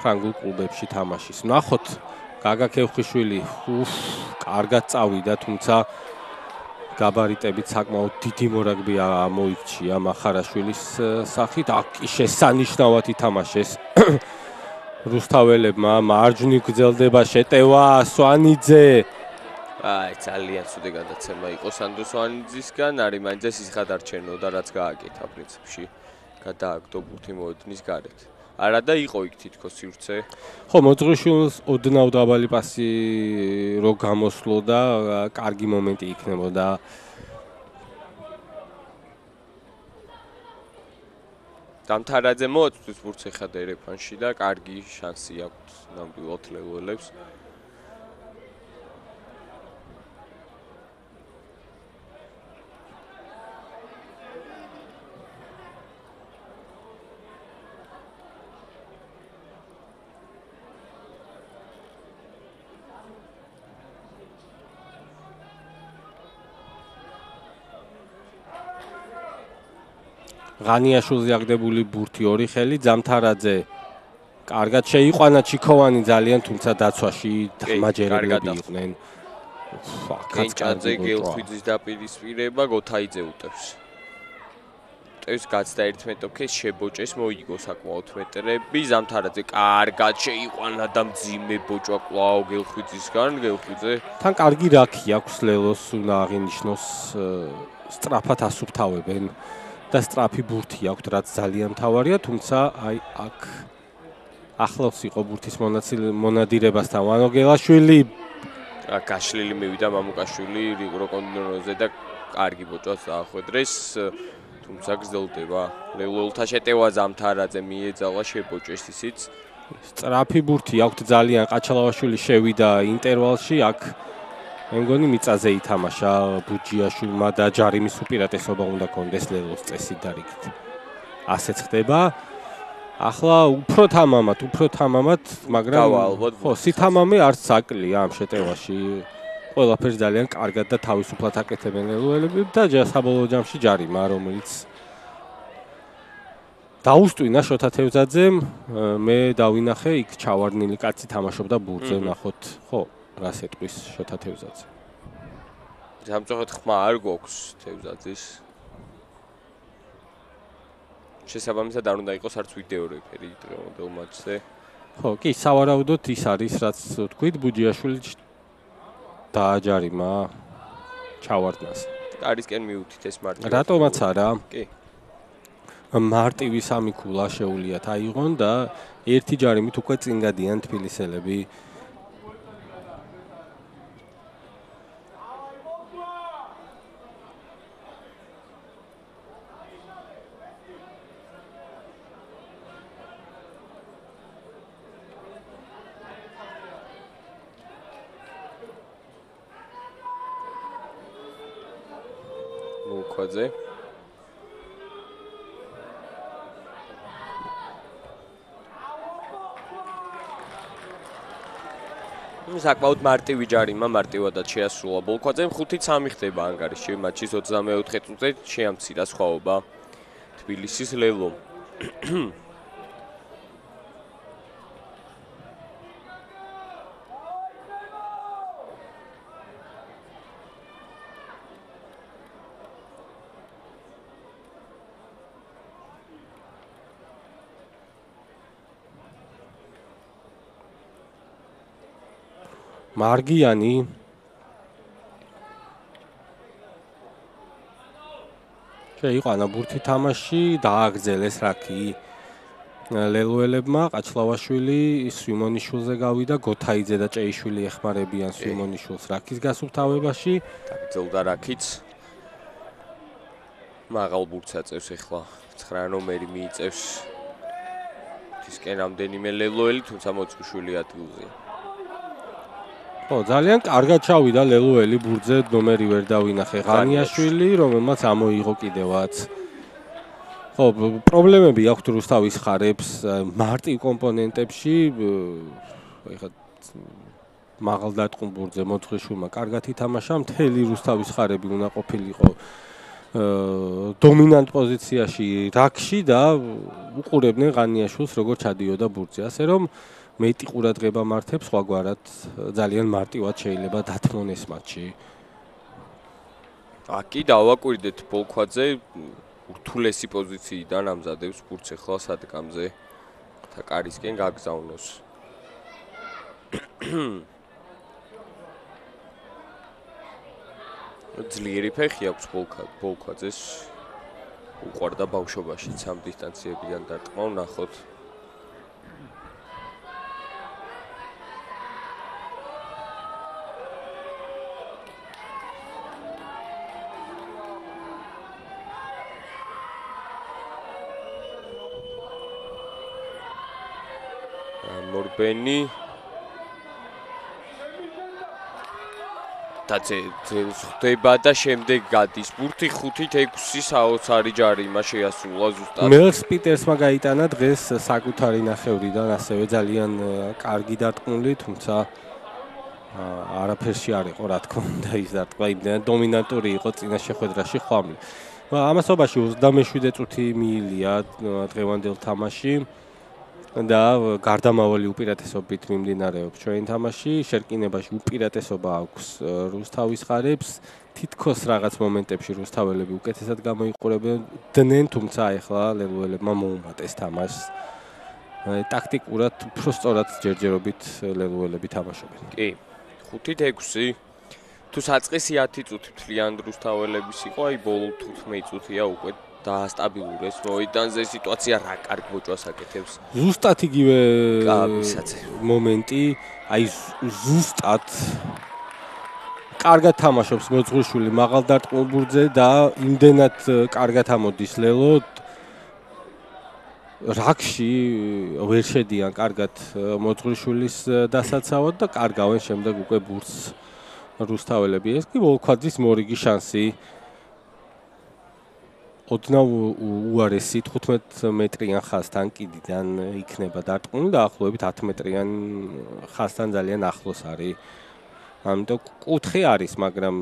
ფრანგულ კლუბებში თამაშის. ნახოთ, გაგა ქევხიშვილი, კარგად წავიდა, თუმცა გაბარიტებით საკმაოდ დიდი მორაგბი მოიქჩია მახარაშვილის სახით. აქ კი შესანიშნავად ითამაშეს რუსთაველებმა, მარჯვნივ გრძელდება შეტევა სვანიძე. ძალიან ცუდი გადაცემა იყო სანდრო სვანიძისგან, არის მაინც ეს ისხად არჩენოდა, რაც გააკეთა პრინციპში. გადააგდო ბურთი მოედნის გარეთ. არა და იყო იქ თითქოს სივრცე. ხო, მოძღვრიშვილს ოდნავ დაბალი პასი რო გამოსვლო და კარგი მომენტი იქნებოდა. დამთარაძე მოაწვის ბურთს ეხა დერეფანში და კარგი შანსი აქვს ნამდვილად ლელოელებს. ღანიაშვილზე აგდებული ბურთი ორი ხელი, ძამთარაძე კარგად შეიყვანა ჩიქოვანი ძალიან, თუმცა დაცვაში დამაჯერებლები იყვნენ. კენჭაძე გელხვიძის დაპირისპირება გოთაიძე უტევს. უტევს გაცდა 1 მეტოქეს შებოჭეს, მოიგო საკმაოდ მეტრები, ზამთარაძე კარგად შეიყვანა და მძიმე ბოჭვა კვლავ გელხვიძისგან, გელხვიძე. თან კარგი რაქი აქვს ლელოს, უნდა აღინიშნოს, სწრაფად ასუფთავებენ. და სწრაფი ბურთი აქვს, რაც ძალიან მთავარია, თუმცა აი აქ ახლავს იყო ბურთის მონადირებასთან ვანოგელაშვილი. გაშლილი მივიდა მამუკაშვილი რიკროკონდონოზე და კარგი ბოჭვას დაახვედრეს, თუმცა გრძელდება. ლელოელთა შეტევა ზამთარაძე მიეძალა შებოჭეს ისიც. სწრაფი ბურთი აქვს ძალიან, ყაჩალავაშვილი შევიდა ინტერვალში, აქ მე მგონი მიწაზე ითამაშა ბუჯიაშვილმა და ჯარიმის უპირატესობა უნდა კონდეს ლელოს წესით და რიგით. ასეც ხდება. ახლა უფრო თამამად, მაგრამ ხო, სითამამე არც საკლია ამ შეტევაში. ყველაფერს ძალიან კარგად და თავისუფლად აკეთებენ ლელოელები და საბოლოო ჯამში ჯარიმა, რომელიც დაუსტვინა შოთა თევზაძემ, მე დავინახე, იქ ჩავარდნილი კაცი თამაშობდა ბურთზე, ნახოთ, ხო. რას ეტყვის შოთა თევზაძე. სამწუხაროდ ხმა არ გვაქვს თევზაძის. შესაბამისად არ უნდა იყოს არც ვიდეო რეფერი დღევანდელ მატჩზე. ხო, კი, სავარაუდოდ ის არის, რაც თქვით, ბუჯიაშვილი დააჯარიმა ჩავარდნას. კარისკენ მიუთით ეს მარტივი. რატომაც არა? კი. მარტივი სამი ქულა შეუულიათ აიღონ და ერთი ჯარიმით უკვე წინ გადიან თბილისელები. მუკვაძე საკმაოდ მარტივი ჯარიმა მარტივადად შეასრულა ბოლქვაძემ 5-3 ხდება ანგარიში მატჩის 24 წუთზე შეამცირა სხვაობა თბილისის ლელომ მარგიანი შეიყვანა ბურთი თამაში, დააგრძელეს რაკი. ლელუელებმა ყაჩლავაშვილი სვიმონიშვილზე გავიდა, გოთაიძე და ჭეიშვილი ეხმარებიან სვიმონიშვილს რაკის გასუფთავებაში. დაგრძელდა რაკიც. მაღალ ბურთს აწევს ახლა 9 ნომერი მიიწევს. ისკენ რამდენიმე ლელუელი, თუმცა მოწუშვილი ადგილზეა. ხო, ძალიან კარგად ჩავიდა ლელუელი ბურთზე, ნომერი ვერ დავინახე ღანიაშვილი, რომელმაც ამოიღო კიდევაც. ხო, პრობლემები აქვს რუსთავის ხარებს მარტივ კომპონენტებში, ეხლა მაღალ დარტყმულ ბურთზე მოძღიშვილმა კარგად ითამაშა, მთელი რუსთავის ხარები უნდა ყოფილიყო დომინანტ პოზიციაში რაკში და უყურებდნენ ღანიაშვილს როგორ ჩადიოდა ბურთზე, ასე რომ მეტი ყურადღება მართებს სხვაგვარად ძალიან მარტივად შეიძლება დათმონ ეს მატჩი. აკი დავაკვირდეთ ბოლქვაძე ურთულესი პოზიციიდან ამზადებს ბურთს ახლა სადგამზე და კარისკენ გაგზავნოს. ძლიერი ფეხი აქვს ბოლქვაძეს. უყვარდა ბავშვობაში სამ დისტანციებიდან დარტყმა, ნახოთ. მორბენი დაძე ხდება და შემდეგ გადის ბურთი 5-6 საოცარი ჯარიმა შეასრულა ზუსტად. მელს პიტერსმა გაიტანა დღეს საკუთარი ნახევრიდან ასევე ძალიან კარგი დარტყმული, თუმცა არაფერში არ იყო რა თქმა უნდა ის დარტყმა, იმდენად დომინანტური იყო წინა შეხვედრაში ხვამლი. ამასობაში 27 წუთი მიილია დღევანდელ თამაში. და გარდამავალი უპირატესობით მიმდინარეობს ჩვენ თამაში, შერკინებაში უპირატესობა აქვს რუსთავის ხარებს, თითქოს რაღაც მომენტებში რუსთაველები უკეთესად გამოიყურებდნენ, თუმცა ახლა ლელუელებმა მოუმატეს თამაშს. ტაქტიკურად უფრო სწორად ჯერჯერობით ლელუელები თამაშობენ. კი, 5-6 თუ საწყისი 10 წუთი მთლიან რუსთაველების იყო, აი ბოლო 15 წუთია უკვე დაასტაბილურეს მოედანზე სიტუაცია რა კარგ ბოჭვას აკეთებს. ზუსტად იგივე კაბისაცე მომენტი, აი ზუსტად კარგად თამაშობს მოძღვრიშვილი მაღალ დარტყმულ ბურთზე და იმდენად კარგად ამოდის ლელო რაკში ვერ შედიან კარგად მოძღვრიშვილის დასაცავად და კარგავენ შემდეგ უკვე ბურთს რუსთაველები. ეს კი ვოლქვაძის მორიგი შანსი. ოდნავ უარესი 15 მეტრიან ხაზთან კიდიდან იქნება დარტყმული და ახლობებით 10 მეტრიან ხაზთან ძალიან ახლოს არის. ამიტომ კუთხე არის, მაგრამ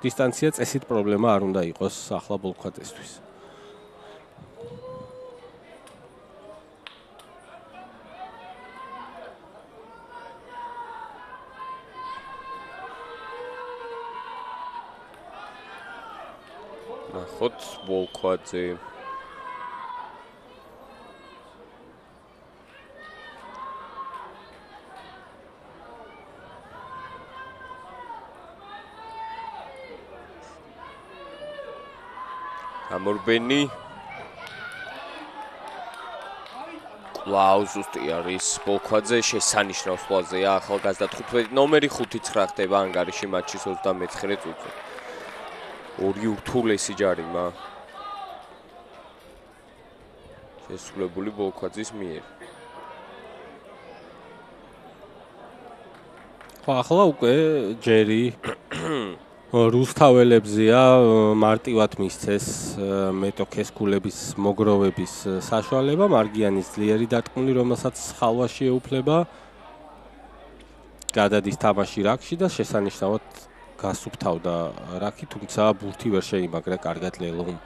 დისტანცია წესით პრობლემა არ უნდა იყოს ახლა ბოლქვაძესთვის. ნახოთ ბოლქვაძე ამორბენი კлау ზუსტი არის ბოლქვაძე შესანიშნავს ხვალზეა ახალგაზრდა 15 ნომერი 5-9 ხდება ანგარიში მატჩის 29 წუთზე. ორი ურთულესი ჯარიმა შესრულებული ბოლქვაძის მიერ. ხო, ახლა უკვე ჯერი რუსთაველებზეა მარტივად მისცეს მეტოქეს ქულების მოგროვების საშუალება, მარგიანის ძლიერი დარტყმული, რომელსაც ხალვაში ეუფლება. გადადის თამაში რაკში და შესანიშნავად გასუფთავდა რაკი, თუმცა ბურთი ვერ შეიმაგრა კარგად ლელომ.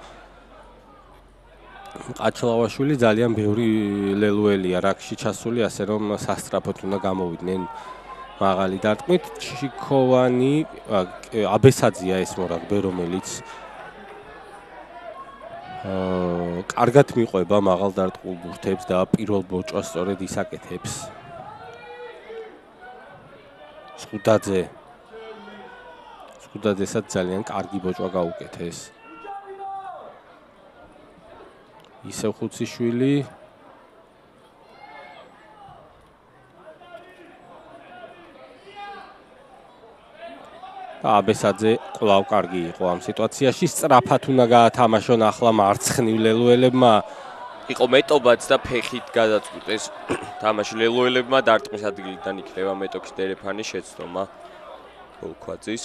ყაჩლავაშვილი ძალიან ბევრი ლელუელია რაკში ჩასული, ასე რომ სასტრაფოდ უნდა გამოვიდნენ მაღალი დარტყმით. ჩიქოვანი, აბესაძია ეს მორაგბე, რომელიც კარგად მიყვება მაღალ დარტყმულ ბურთებს და პირველ ბოჭვას სწორედ ის აკეთებს. სკუდაძესაც ძალიან კარგი ბოჭვა გაუკეთეს. ისევ ხუციშვილი აბესაძე კვლავ კარგი იყო ამ სიტუაციაში. სწრაფად უნდა გაათამაშონ ახლა მარცხნივ ლელუელებმა. იყო მეტობაც და ფეხით გადაწყვიტეს თამაში ლელუელებმა დარტყმის ადგილიდან იქნება მეტოქის დერეფანის შეცდომა ბოლქვაძის.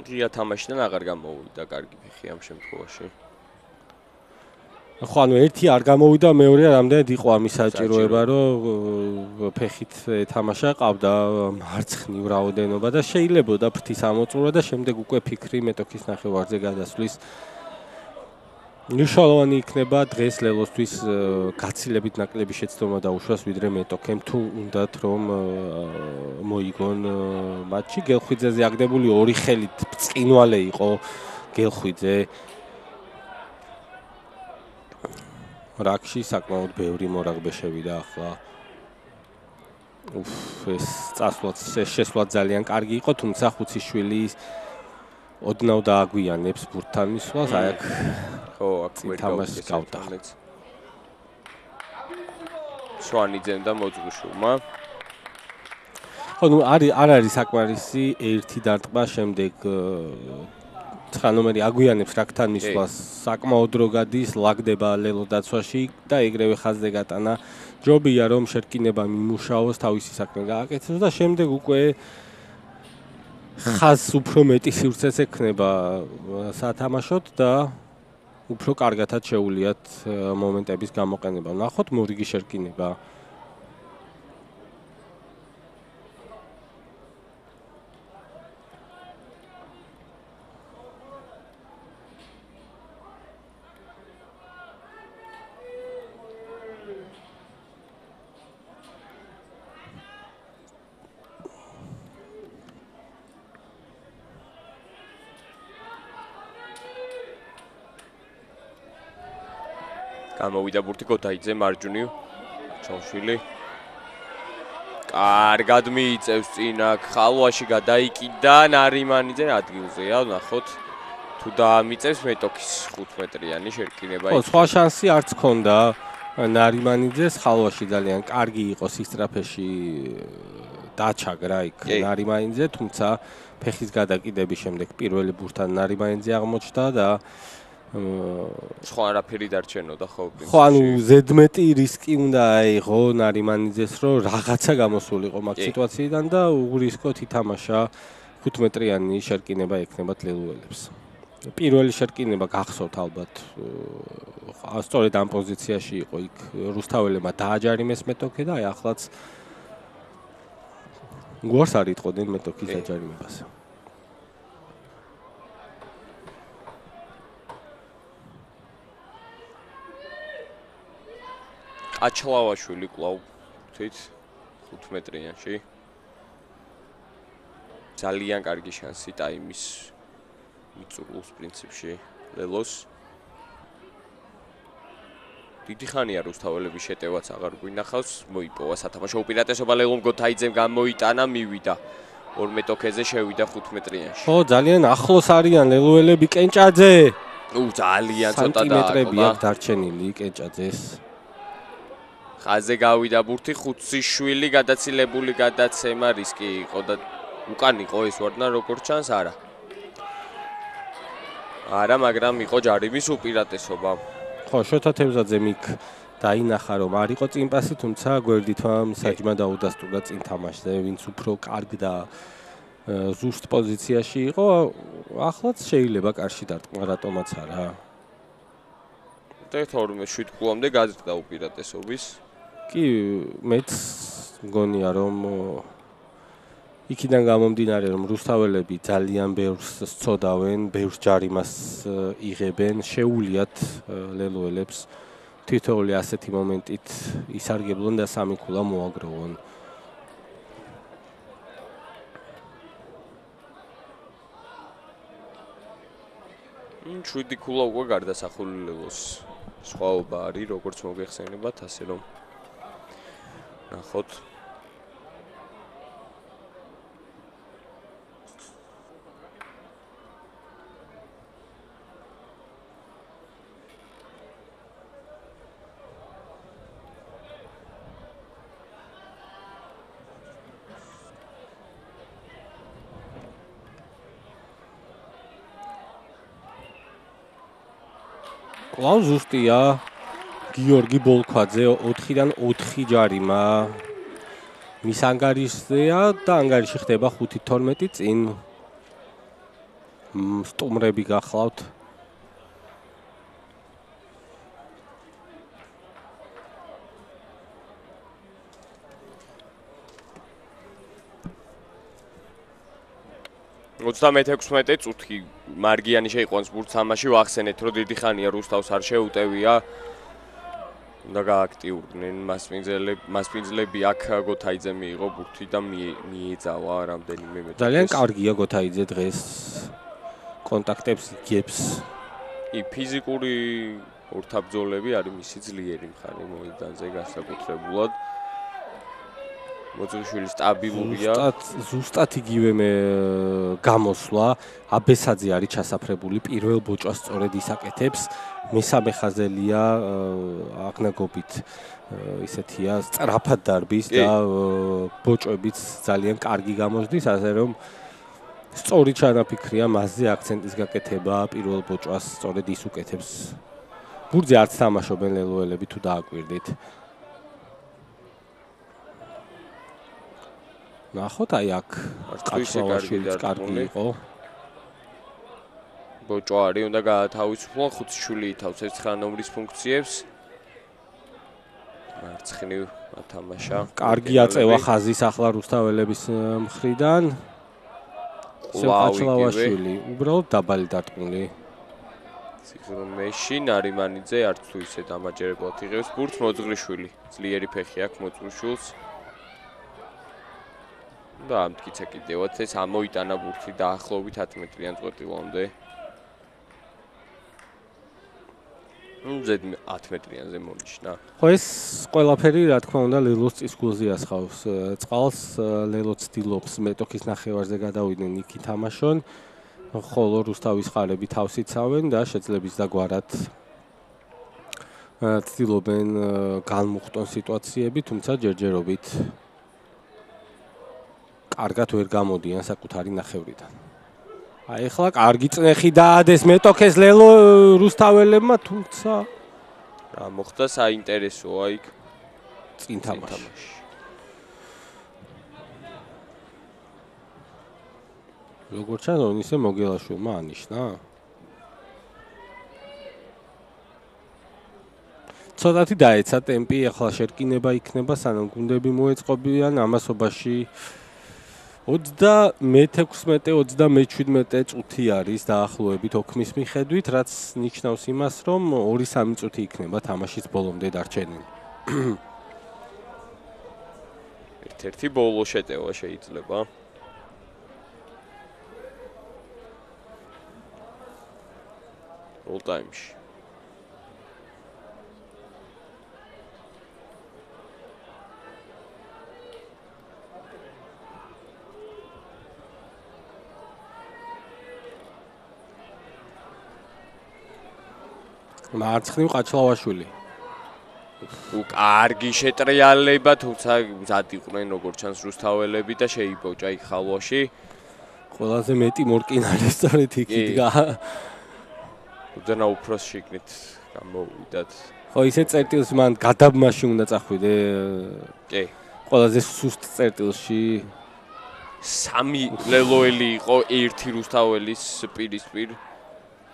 ღია თამაშიდან აღარ გამოვიდა კარგი ფეხი ამ შემთხვევაში. ხო, ანუ ერთი არ გამოვიდა, მეორე რამდენად იყო ამის საჭიროება, რომ ფეხით თამაშა ყავდა მარცხნივ რაოდენობა და შეიძლებოდა ფრთის ამოწურვა და შემდეგ უკვე ფიქრი მეტოქის ნახევარზე გადასვლის. მნიშვნელოვანი იქნება დღეს ლელოსთვის გაცილებით ნაკლები შეცდომა დაუშვას ვიდრე მეტოქემ თუ უნდათ რომ მოიგონ მატჩი. გელხვიძეზე აგდებული ორი ხელით ბწყინვალე იყო გელხვიძე. რაკში საკმაოდ ბევრი მორაგბე შევიდა ახლა. ეს წასვლაც შესვლაც ძალიან კარგი იყო, თუმცა ხუციშვილი ოდნავ დააგვიანებს ბურთთან მისვლას, აი აქ ხო, აქ ვერ თამაშს გავდა. სვანიძემ და მოძღუშულმა. ხო, ნუ არ არის საკმარისი ერთი დარტყმა შემდეგ 9 ნომერი აგვიანებს რაკთან მისვლას საკმაოდ დრო გადის, ლაგდება ლელო დაცვაში და ეგრევე ხაზზე გატანა. ჯობია რომ შერკინება მიმუშაოს, თავისი საქმე გააკეთოს და შემდეგ უკვე ხაზს უფრო მეტი სივრცეც ექნება სათამაშოდ და უფრო კარგათაც შეუულიათ მომენტების გამოყენება. ნახოთ მორიგი შერკინება. გამოვიდა ბურთი გოთაიძე მარჯვნივ ჩონშვილი კარგად მიიწევს წინ აქ ხალვაში გადაიკიდა ნარიმანიძე ადგილზეა ნახოთ თუ დაამიწევს მეტოქის 5 მეტრიანი შერკინება ხო სხვა შანსი არც ჰქონდა ნარიმანიძეს ხალვაში ძალიან კარგი იყო სისტრაფეში დაჩაგრა იქ ნარიმანიძე თუმცა ფეხის გადაკიდების შემდეგ პირველი ბურთთან ნარიმანიძე აღმოჩნდა და სხვა არაფერი დარჩენოდა ხო ხო ანუ ზედმეტი რისკი უნდა აიღო ნარიმანიძეს რომ რაღაცა გამოსულიყო მაგ სიტუაციიდან და უგრისკოთ ითამაშა 5 მეტრიანი შერკინება ექნებათ ლელუელებს პირველი შერკინება გახსოვთ ალბათ სწორედ ამ პოზიციაში იყო იქ რუსთაველებმა დააჯარიმეს მეტოქე და აი ახლაც გვარს არ იტყოდნენ მეტოქის დაჯარიმებას აჩლავაშვილი კлау თვით 5 მეტრიანში ძალიან კარგი შანსი ტაიმის მიწურულს პრინციპში ლელოს დიდი ხანია რუსთაველების შეტევაც აღარ გვინახავს მოიპოვა სათამაშო უპირატესობა ლელომ გოთაიძემ გამოიტანა მივიდა 2 მეტოქეზე შევიდა 5 მეტრიანში ხო ძალიან ახლოს არიან ლელუელები კენჭაძე ძალიან ცოტა სანტიმეტრები აქვს დარჩენილი კენჭაძეს ხაზე გავიდა ბურთი ხუციშვილი გადაცილებული გადაცემა რისკი იყო და უკან იყო ეს ვარდნა როგორც ჩანს არა მაგრამ იყო ჯარიმის უპირატესობა ხო შოთა თევზაძემ იქ დაინახა რომ არ იყო წინ პასი თუმცა გვერდითვამ საჯმა დაუდასტურა წინ თამაშზე ვინც უფრო კარგ და ზუსტ პოზიციაში იყო ახლაც შეიძლება კარში დარტყმა რატომაც არა და 12-7 კულამდე გაზრდა უპირატესობის კი მეც მგონია რომ იქიდან გამომდინარე რომ რუსთაველები ძალიან ბევრს სწოდავენ, ბევრს ჯარიმას იღებენ, შეუულიათ ლელუელებს თითოეული ასეთი მომენტით ისარგებლონ და სამი ქულა მოაგროვონ. შვიდი ქულა უკვე გარდასახული ლელოს სხვაობა არის, როგორც მოგეხსენებათ, ასე რომ ნახოთ კлау ზუსტია. გიორგი ბოლქვაძე 4-დან 4 ჯარიმა. მის ანგარიშზეა და ანგარიში ხდება 5-12 წინ. სტუმრები გახლავთ. მე-16 წუთი მარგიანი შეიყვანს ბურთს თამაში ვახსენეთ რომ დიდი ხანია რუსთავს არ შეუტევია და გააქტიურდნენ მასპინძლები აქ გოთაიძე მიიღო ბურთი და მიეძავა რამდენიმე მეტოქეს ძალიან კარგია გოთაიძე დღეს კონტაქტებს იგებს ფიზიკური ორთაბძოლები არის მისი ძლიერი მხარე მოედანზე განსაკუთრებულად მოძღვრიშვილის სტაბილურია. ზუსტად იგივე მე გამოსვლა. აბესაძე არის ჩასაფრებული პირველ ბოჭვას სწორედ ისაკეთებს. მესამე ხაზელია აღნაგობით ისეთია სწრაფად დარბის და ბოჭვებიც ძალიან კარგი გამოსდის, ასე რომ სწორი ჩანაფიქრია მასზე აქცენტის გაკეთება პირველ ბოჭვას სწორედ ის უკეთებს. ბურთზე არც თამაშობენ ლელოელები თუ დააკვირდით. ნახოთ აი აქ კაცლავაშვილიც კარგი იყო. ბოჭვარი უნდა გაათავისუფლონ ხუთშვილი ითავს 9 ნომრის ფუნქციებს. მარცხნივ ათამაშა. კარგი აწევა ხაზის ახლა რუსთაველების მხრიდან. კაცლავაშვილი უბრალოდ დაბალი დარტყმული. ციხრომეში ნარიმანიძე არც თუ ისე დამაჯერებლად იღებს ბურთს მოძღვრიშვილი. ძლიერი ფეხი აქვს მოძღვრიშვილს. და ამტკიცე კიდევაც ეს ამოიტანა ბურთი დაახლოებით 10 მეტრიან წვეტილამდე. ზედ 10 მეტრიანზე მონიშნა. ხო ეს ყველაფერი რა თქმა უნდა ლელოს წისქულზე ასხავს. წყალს ლელო ცდილობს მეტოქის ნახევარზე გადავიდნენ იქ ითამაშონ. ხოლო რუსთავის ხარები თავს იცავენ და შეძლებს დაგვარად ცდილობენ განმუხტონ სიტუაციები, თუმცა ჯერჯერობით კარგად ვერ გამოდიან საკუთარი ნახევრიდან. აი ახლა კარგი წნეხი დაადეს მეტოქეს ლელო რუსთაველებმა, თუმცა რა მოხდა საინტერესოა იქ წინ თამაში. როგორც ჩანონ ისე მოგელაშვილმა ანიშნა. ცოტათი დაეცა ტემპი, ახლა შერკინება იქნება, სანამ გუნდები მოეწყობიან ამასობაში 36-37 წუთი არის დაახლოებით ოქმის მიხედვით, რაც ნიშნავს იმას, რომ 2-3 წუთი იქნება თამაშის ბოლომდე დარჩენილი. ერთ-ერთი ბოლო შეტევა შეიძლება. ოლტაიმში. მარცხნივ ყაჩლავაშვილი. კარგი შეტრიალება, თუმცა მზად იყვნენ როგორც ჩანს რუსთაველები და შეიბოჭა იქ ხალვაში. ყველაზე მეტი მორკინალი სწორედ იქ იდგა. უდენა უფროს შიგნით გამოვიდათ. ხო ისე წერტილს მან გადაბმაში უნდა წახვიდე. კი. ყველაზე სუსტ წერტილში 3 ლელოელი იყო ერთი რუსთაველის პირისპირ.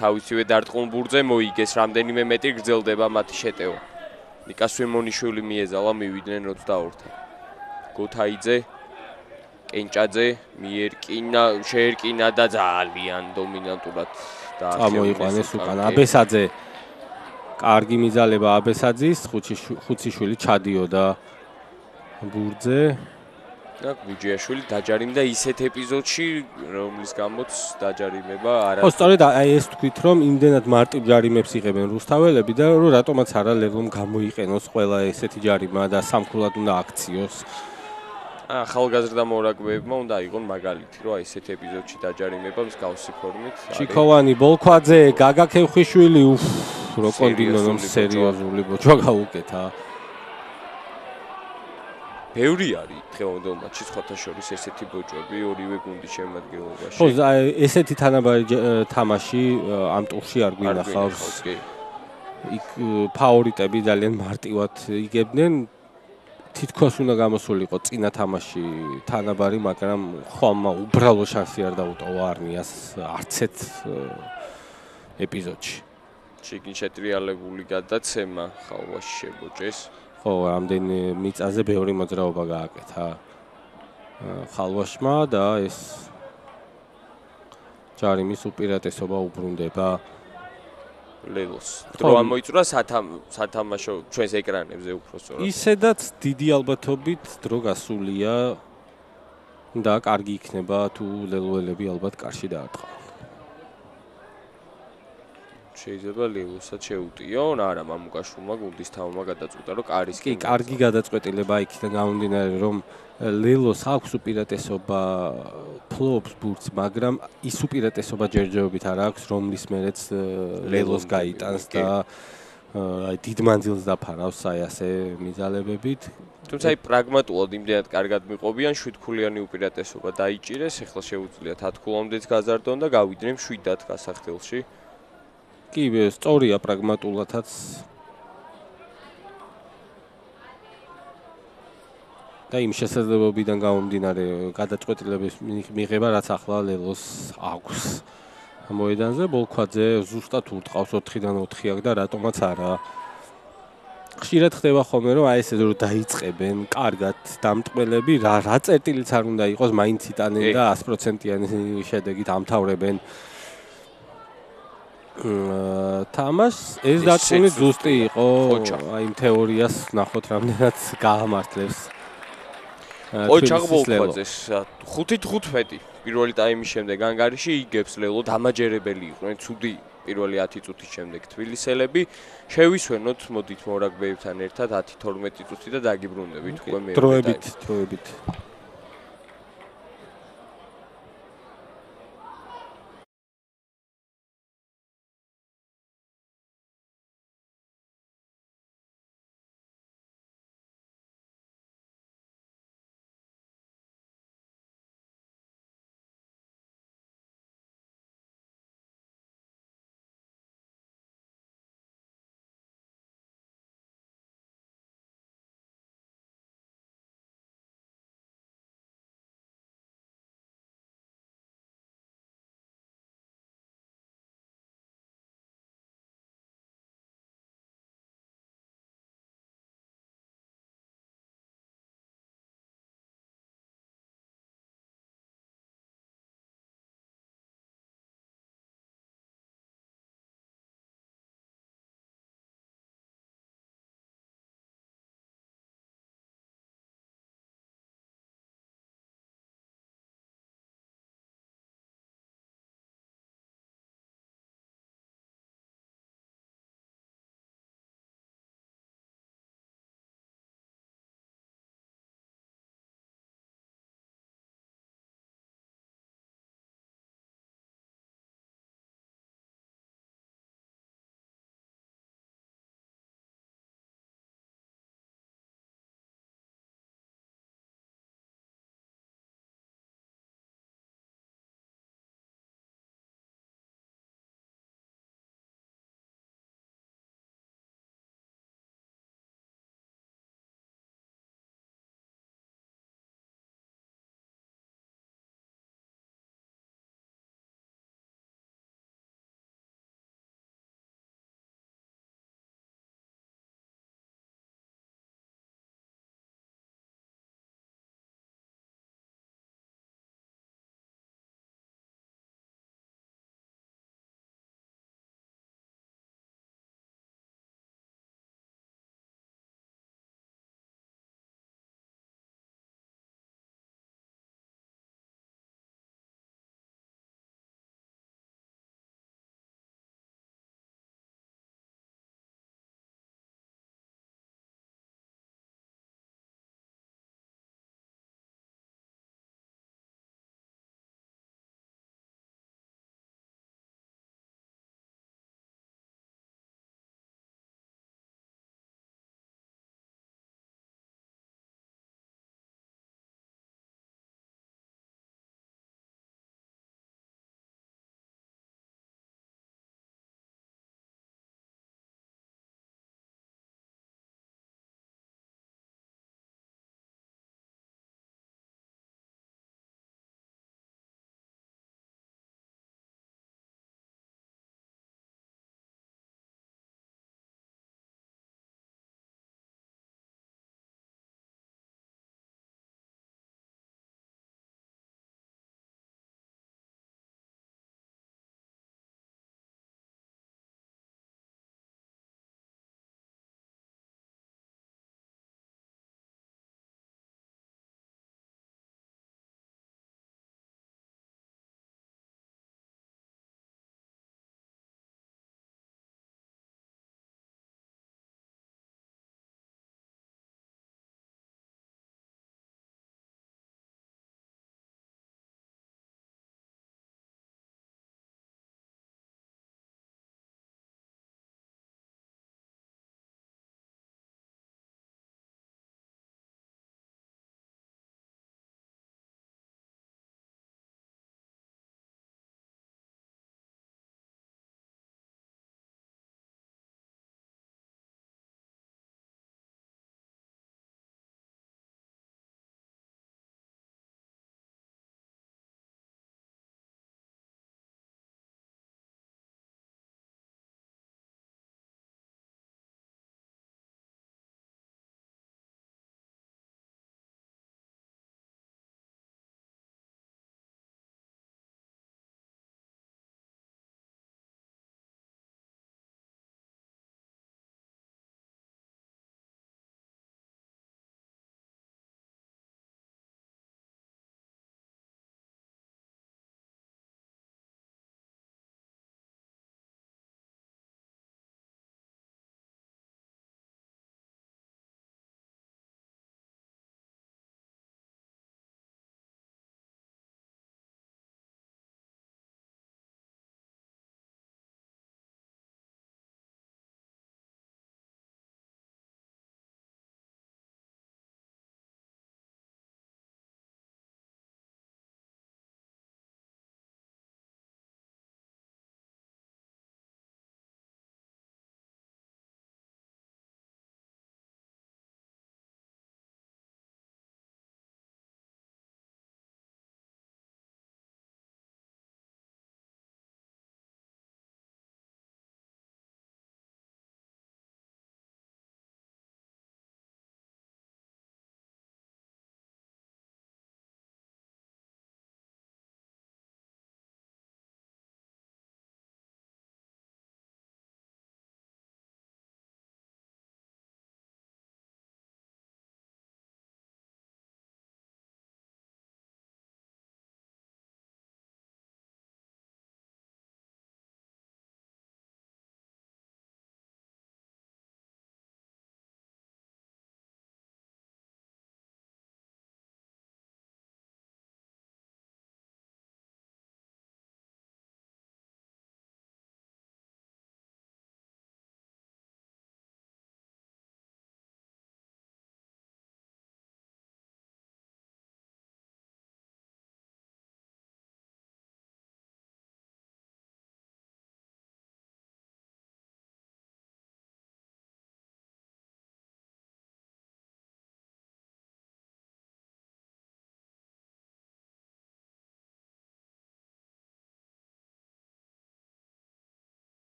თავისივე დარტყმულ ბურთზე მოიგეს რამდენიმე მეტრი გრძელდება მათი შეტევა. ნიკა სვემონიშვილი მიეზალა მივიდნენ 22-თან. გოთაიძე, კენჭაძე შეერკინა და ძალიან დომინანტურად წამოიყვანეს უკან. აბესაძე კარგი მიზალება აბესაძის, ხუციშვილი ჩადიოდა ბურთზე. და გუჯიაშვილი დაჯარიმდა ისეთ ეპიზოდში, რომლის გამოც დაჯარიმება არა. ხო, სწორედ აი ეს თქვით, რომ იმდენად მარტივ ჯარიმებს იღებენ რუსთაველები და რომ რატომაც არა ლელომ გამოიყენოს ყველა ესეთი ჯარიმა და სამკულად უნდა აქციოს. ახალგაზრდა მორაგბეებმა უნდა აიღონ მაგალითი, რომ აი ესეთ ეპიზოდში დაჯარიმება მსგავსი ფორმით. ჩიქოვანი, ბოლქვაძე, გაგა ქევხვიშვილი, რო კონდინონომ სერიოზული ბოჭვა გაუკეთა. ბევრი არის დღევანდელ მატჩში სხვათა შორის ესეთი ბოჭვები ორივე გუნდის შემადგენლობაში. ხო, ესეთი თანაბარი თამაში ამ ტურში არ გვინახავს. იქ ფავორიტები ძალიან მარტივად იგებდნენ. თითქოს უნდა გამოსულიყო წინა თამაში თანაბარი, მაგრამ ხომ უბრალო შანსი არ დაუტოვა არნიას არცეთ ეპიზოდში. შიგნით შეტრიალებული გადაცემა ხალვაში შეგოჭეს. ხო, ამდენ მიწაზე ბევრი მოძრაობა გააკეთა ხალვაშმა და ეს ჯარიმის უპირატესობა უბრუნდება ლელოს. დრო ამოიწურა სათამაშო ჩვენს ეკრანებზე უფრო სწორად. ისედაც დიდი ალბათობით დრო გასულია და კარგი იქნება თუ ლელოელები ალბათ კარში დაარტყავენ. შეიძლება ლელოსაც შეუტიონ, არა მამუკაშვილმა გუნდის თამამა გადაწყვიტა, რომ კარისკენ. კი, კარგი გადაწყვეტილება იქიდან გამომდინარე, რომ ლელოს აქვს უპირატესობა ფლობს ბურთს, მაგრამ ის უპირატესობა ჯერჯერობით არ აქვს, რომლის მერეც ლელოს გაიტანს და აი დიდ მანძილს დაფარავს აი ასე მიზალებებით. თუმცა აი პრაგმატულად იმდენად კარგად მიყვობიან 7-ქულიანი უპირატესობა დაიჭირეს, ახლა შეუძლიათ 10 ქულამდეც გაზარდონ და გავიდნენ 7-დან გასახდელში. კი, სწორია პრაგმატულადაც. და იმ შესაძლებლობიდან გამომდინარე გადაწყვეტილების მიღება, რაც ახლა ლელოს აქვს. მოედანზე ბოლქვაძე ზუსტად ურტყავს 4-დან 4 აქ და რატომაც არა. ხშირად ხდება ხოლმე, რომ აი ესე რომ დაიწყებენ კარგად დამტყველები, რა წერტილიც არ უნდა იყოს, მაინც იტანენ და 100%-იანი შედეგით ამთავრებენ თამაშს. ეს დაწუნი ზუსტი იყო, აი იმ თეორიას ნახოთ რამდენად გაამართლებს. ოჩაღ ბოლქვაძეს 5-15 პირველი ტაიმის შემდეგ ანგარიში იგებს ლელო დამაჯერებელი იყვნენ ცუდი პირველი 10 წუთის შემდეგ თბილისელები შევისვენოთ მოდით მორაგბეებთან ერთად 10-12 წუთი და დაგიბრუნდებით უკვე მეორე დროებით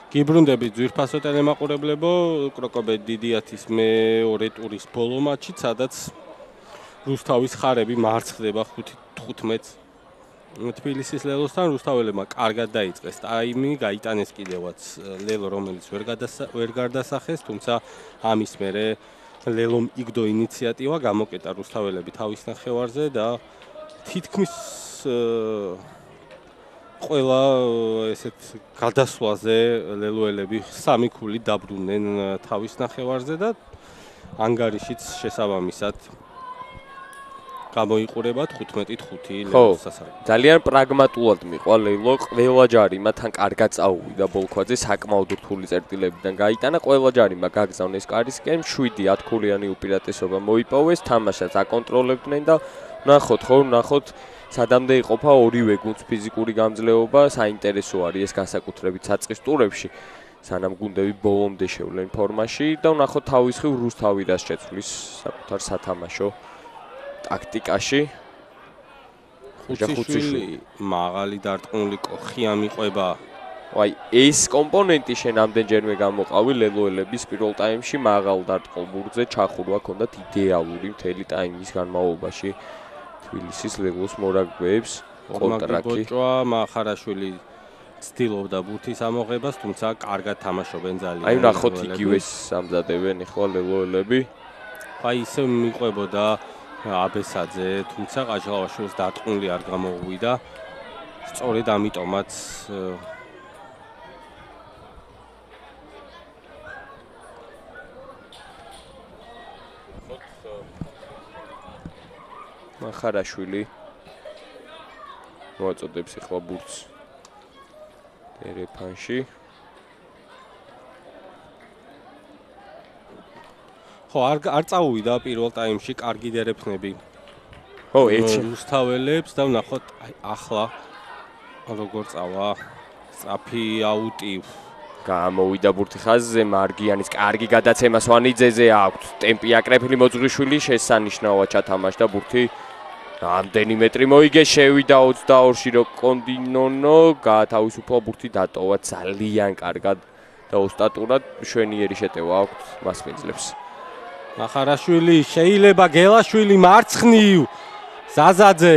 გიბრუნდებით ძვირფასო ტელემაყურებლებო, კროკობე დიდიათის მეორე ტურის ბოლო მატჩი, სადაც რუსთავის ხარები მარცხდება 5-15 თბილისის ლელოსთან. რუსთაველებმა კარგად დაიწყეს ტაიმი, გაიტანეს კიდევაც ლელო, რომელიც ვერ გარდასახეს, თუმცა ამის მერე ლელომ იგდო ინიციატივა, გამოკეტა რუსთაველები თავის ნახევარზე და თითქმის ყველა ესეთ გადასვლაზე ლელოელები სამი ქული დაბრუნდნენ თავის ნახევარზე და ანგარიშიც შესაბამისად გამოიყურებათ 15-5 ლელოს სასარგებლოდ. ძალიან პრაგმატულად მიყვა ლელო, ყველა ჯარიმა თან კარგად წაუვიდა ბოლქვაძე, საკმაოდ რთული წერტილებიდან გაიტანა, ყველა ჯარიმა გაგზავნეს კარისკენ, 7-10 ქულიანი უპირატესობა მოიპოვეს, თამაშს აკონტროლებდნენ და ნახოთ სადამდე იყოფა ორივე გუნდს ფიზიკური გამძლეობა, საინტერესო არის ეს განსაკუთრებით საწყის ტურებში, სანამ გუნდები ბოლომდე შევლენ ფორმაში და ნახოთ თავის ხილ რუსთავი რას შეცვლის საკუთარ სათამაშო ტაქტიკაში. ხუციშვილი მაღალი დარტყმული კოხია მიყვება. აი, ეს კომპონენტი შენ ამდენჯერმე გამოყავი ლელოელების პირველ ტაიმში მაღალ დარტყმულ ბურთზე ჩახურვა ჰქონდათ იდეალური მთელი ტაიმის განმავლობაში თბილისის ლელოს მორაგბეებს კონტრაკი. ბოჭვა მახარაშვილი ცდილობდა ბურთის ამოღებას, თუმცა კარგად თამაშობენ ძალიან. აი, ნახოთ იგივეს ამზადებენ ახლა ლელოელები. აი, ისე მიყვებოდა აბესაძე, თუმცა ყაჟლავაშვილს დარტყმული არ გამოუვიდა. სწორედ ამიტომაც მახარაშვილი მოაწოდებს ახლა ბურთს ტელეფონში. ხო, არ წაუვიდა პირველ ტაიმში კარგი დერეფნები. ხო, ეჩი რუსთაველებს და ვნახოთ აი ახლა როგორ წავა სწრაფი აუტი. გამოვიდა ბურთი ხაზზე, მარგიანის კარგი გადაცემა სვანიძეზე აქვს. ტემპი აკრეფილი მოძღრიშვილი შესანიშნავად ჩათამაშდა ბურთი. რამდენი მეტრი მოიგე, შევიდა 22-ში როკონდინონო, გაათავისუფლა ბურთი დატოვა ძალიან კარგად და ოსტატურად მშვენიერი შეტევა აქვს მასპინძლებს. მახარაშვილი შეიძლება გელაშვილი მარცხნივ ზაზაძე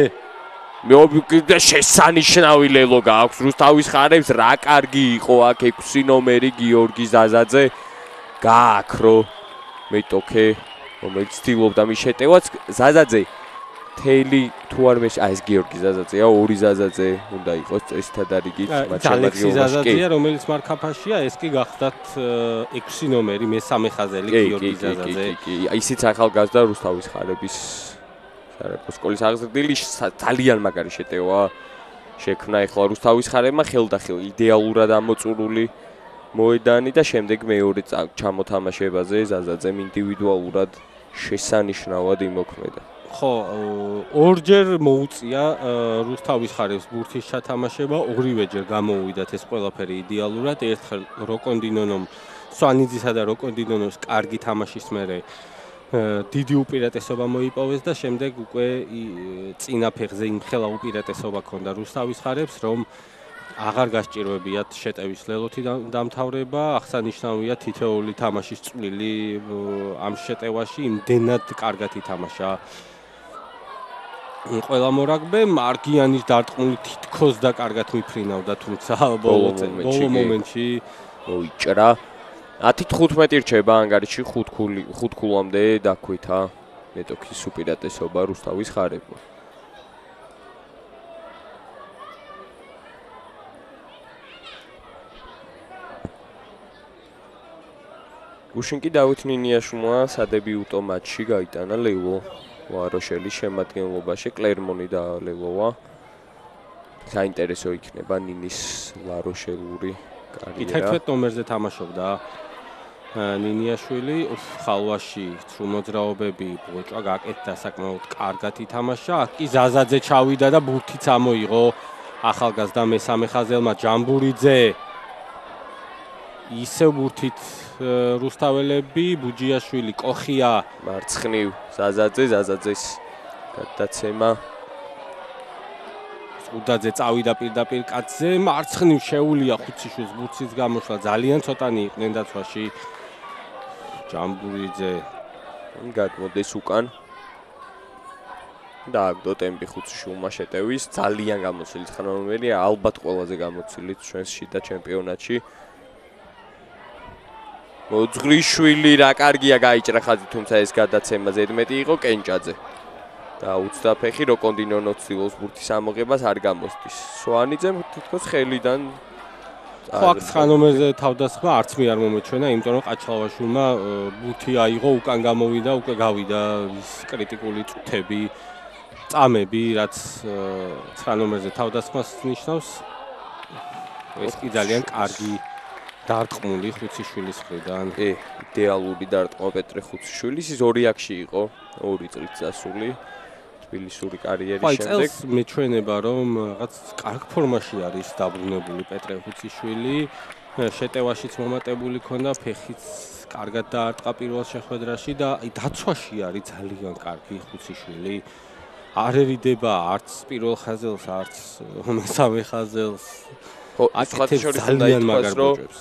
მეუბნე შესანიშნავი ლელო გააქვს რუსთავის ხარებს, რა კარგი იყო აქ 6 ნომერი გიორგი ზაზაძე გააქრო მეტოქე რომელიც ცდილობდა მის შეტევას. ზაზაძე თელი თუ არ მეშ ეს გიორგი ზაზაძეა, ორი ზაზაძე უნდა იყოს წესთან რიგით მათ შემადგენლობაში, რომელიც მარკაფაშია, ეს კი გახდათ 6 ნომერი მესამე ხაზელი გიორგი ზაზაძე. ისიც ახალგაზრდა რუსთავის ხარების სარეკო სკოლის აღზრდილი ძალიან მაგარი შეტევა შექმნა ახლა რუსთავის ხარებმა, ხელდახელ იდეალურად ამოწურული მოედანი და შემდეგ მეორე ჩამოთამაშებაზე ზაზაძემ ინდივიდუალურად შესანიშნავად იმოქმედა. ხო, ორჯერ მოუწია რუსთავის ხარებს ბურთის ჩათამაშება, ორივეჯერ გამოუვიდათ ეს ყველაფერი იდეალურად. ერთხელ როკონდინონომ სვანიძისა და როკონდინონოს კარგი თამაშის მერე დიდი უპირატესობა მოიპოვეს და შემდეგ უკვე წინა ფეხზე იმხელა უპირატესობა ჰქონდა რუსთავის ხარებს, რომ აღარ გასჭირვებიათ შეტევის ლელოთი დამთავრება. აღსანიშნავია თითოეული თამაშის წვლილი ამ შეტევაში იმდენად კარგად ითამაშა ყველა მორაგბე. მარგიანის დარტყმული თითქოს და კარგად მიფრინავდა, თუმცა ბოლო მომენტში მოიჭრა. 10-15 რჩება ანგარიში 5 ქულამდე დაქვითა მეტოქის უპირატესობა რუსთავის ხარებმა. გუშინკი დავით ნინიაშვილმა სადებიუტო მატჩში გაიტანა ლელო ვაროშელის შემადგენლობაში, კლერმონი და ლელოვა. საინტერესო იქნება ნინის ვაროშელური კარიერა. 11 ნომერზე თამაშობდა ნინიაშვილი, ხალვაში ცრუმოძრაობები ბოჭვა გაკეთდა, საკმაოდ კარგად ითამაშა. აქ კი ზაზაძე ჩავიდა და ბურთიც ამოიღო ახალგაზრდა მესამე ხაზელმა ჯამბურიძე. ისევ ბურთით რუსთაველები, ბუჯიაშვილი, კოხია მარცხნივ ზაზაძეს გადაცემა. უდაძე წავიდა პირდაპირ კაცზე, მარცხნივ შეუულია ხუციშვილს ბურთის გამოშლა, ძალიან ცოტანი იყვნენ დაცვაში. ჯამბურიძე გადმოდეს უკან. და აგდო ტემპი ხუციშვილმა შეტევის, ძალიან გამოცილი თხოვნელია, ალბათ ყველაზე გამოცილი ჩვენს შიდა ჩემპიონატში. მოძღრიშვილი რა კარგია გაიჭრა ხაზი, თუმცა ეს გადაცემა ზედმეტი იყო კენჭაძე. და უცდა ფეხი როკონდინონო ცდილობს ბურთის ამოღებას არ გამოსდის. სვანიძემ თითქოს ხელიდან ხო, ცხანომერზე თავდასხმა არც მე არ მომეჩვენა, იმიტომ რომ ყაჩალავაშვილმა ბურთი აიღო, უკან გამოვიდა, უკვე გავიდა ის კრიტიკული წუთები, წამები, რაც ცხანომერზე თავდასხმას ნიშნავს. ეს კი ძალიან კარგი დარტყმული ხუციშვილის მხრიდან. იდეალური დარტყმა პეტრე ხუციშვილის, ის ორი აქში იყო, 2 წლით დასული. თბილისური კარიერის შემდეგ. წელს მეჩვენება რომ რაღაც კარგ ფორმაში არის დაბრუნებული პეტრე ხუციშვილი. შეტევაშიც მომატებული ქონდა, ფეხიც კარგად დაარტყა პირველ შეხვედრაში და დაცვაში არის ძალიან კარგი ხუციშვილი. არ ერიდება არც პირველ ხაზელს, არც მესამე ხაზელს. აკეთებს ძალიან მაგარ ბოჭებს.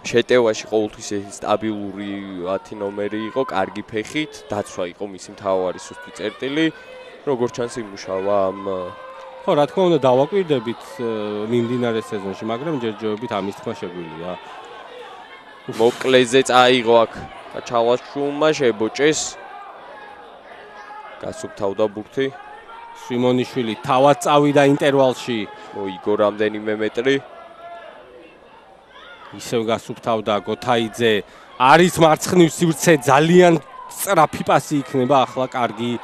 შეტევაში ყოველთვის სტაბილური 10 ნომერი იყო, კარგი ფეხით, დაცვა იყო მისი მთავარი სუსტი წერტილი. როგორც ჩანს იმუშავა ამ ხო რა თქმა უნდა დავაკვირდებით მიმდინარე სეზონში, მაგრამ ჯერჯერობით ამის თქმა შეგვიძლია. მოკლეზე წაიღო აქ ჩალაშულმა შებოჭეს. გასუფთავდა ბურთი. სიმონიშვილი თავად წავიდა ინტერვალში. მოიგო რამდენიმე მეტრი. ისევ გასუფთავდა გოთაიძე. არის მარცხნივ სივრცე, ძალიან სწრაფი პასი იქნება ახლა კარგი.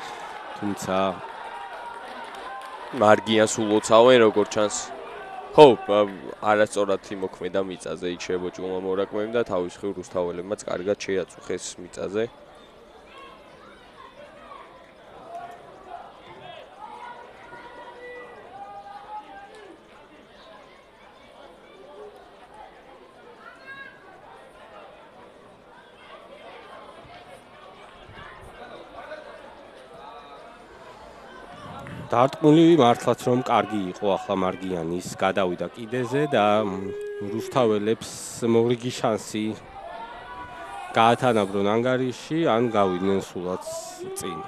თუმცა მარგიანს ულოცავენ როგორც ჩანს. ხო, არასწორად იმოქმედა მიწაზე იქ შებოჭულმა მორაკმემ და თავის ხრივ რუსთაველებმაც კარგად შეაწუხეს მიწაზე. დარტყმული მართლაც რომ კარგი იყო ახლა მარგიანის, გადავიდა კიდეზე და რუსთაველებს მორიგი შანსი გაათანაბრონ ანგარიში, ან გავიდნენ სულაც წინ.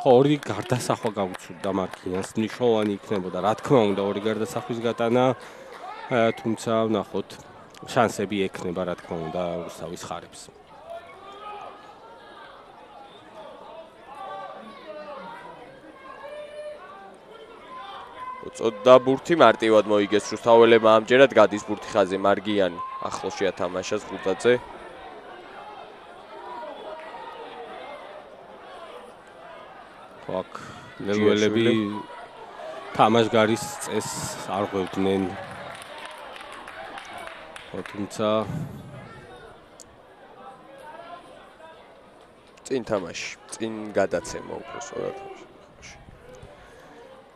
ხო, ორი გარდასახვა გაუცურდა მარგიანს, მნიშვნელოვანი იქნებოდა, რა თქმა უნდა, ორი გარდასახვის გატანა, თუმცა ვნახოთ, შანსები ექნება, რა თქმა უნდა, რუსთავის ხარებს. წოდა ბურთი მარტივად მოიგეს რუსთაველებმა, ამჯერად გადის ბურთი ხაზზე მარგიანი ახლოს შეათამაშას ხუდაძე. აქ ლელველები თამაშგარის წესს არ ღვევდნენ. თუმცა წინ თამაში, წინ გადაცემა უბრალოდ.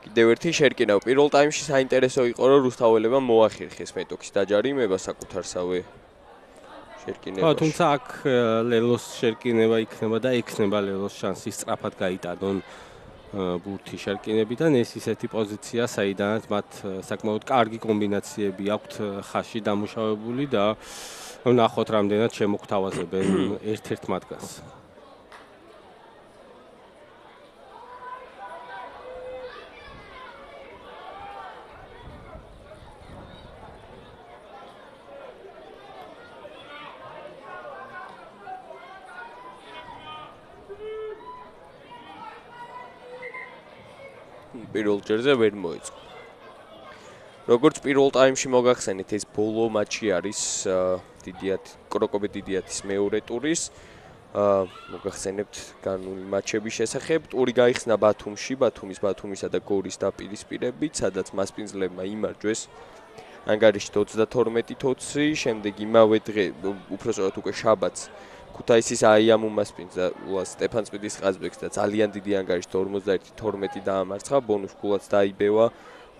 კიდევ ერთი შერკინა პირველ ტაიმში საინტერესო იყო რომ რუსთაველებმა მოახერხეს მეტოქის დაჯარიმება საკუთარსავე შერკინებაში. ხო, თუმცა აქ ლელოს შერკინება იქნება და ექნება ლელოს შანსი სწრაფად გაიტანონ ბურთი შერკინებიდან. ეს ისეთი პოზიცია, საიდანაც მათ საკმაოდ კარგი კომბინაციები აქვთ ხაზში დამუშავებული და ვნახოთ რამდენად შემოგთავაზებენ ერთ-ერთ მათგანს. პირველ ჯერზე ვერ მოეწყო. როგორც პირველ ტაიმში მოგახსენეთ, ეს ბოლო მატჩი არის კროკობე დიდიათის მეორე ტურის. მოგახსენებთ განული მატჩების შესახებ. ტური გაიხსნა ბათუმში, ბათუმისა და გორის დაპირისპირებით, სადაც მასპინძლებმა იმარჯვეს ანგარიშით 32-20, შემდეგ იმავე დღე, უпростоრად უკვე შაბათს ქუთაისის აიამ უმასპინძლა სტეფანწმინდის ყაზბეგს და ძალიან დიდი ანგარიშით 41-12 დაამარცხა, ბონუს გულაც დაიბევა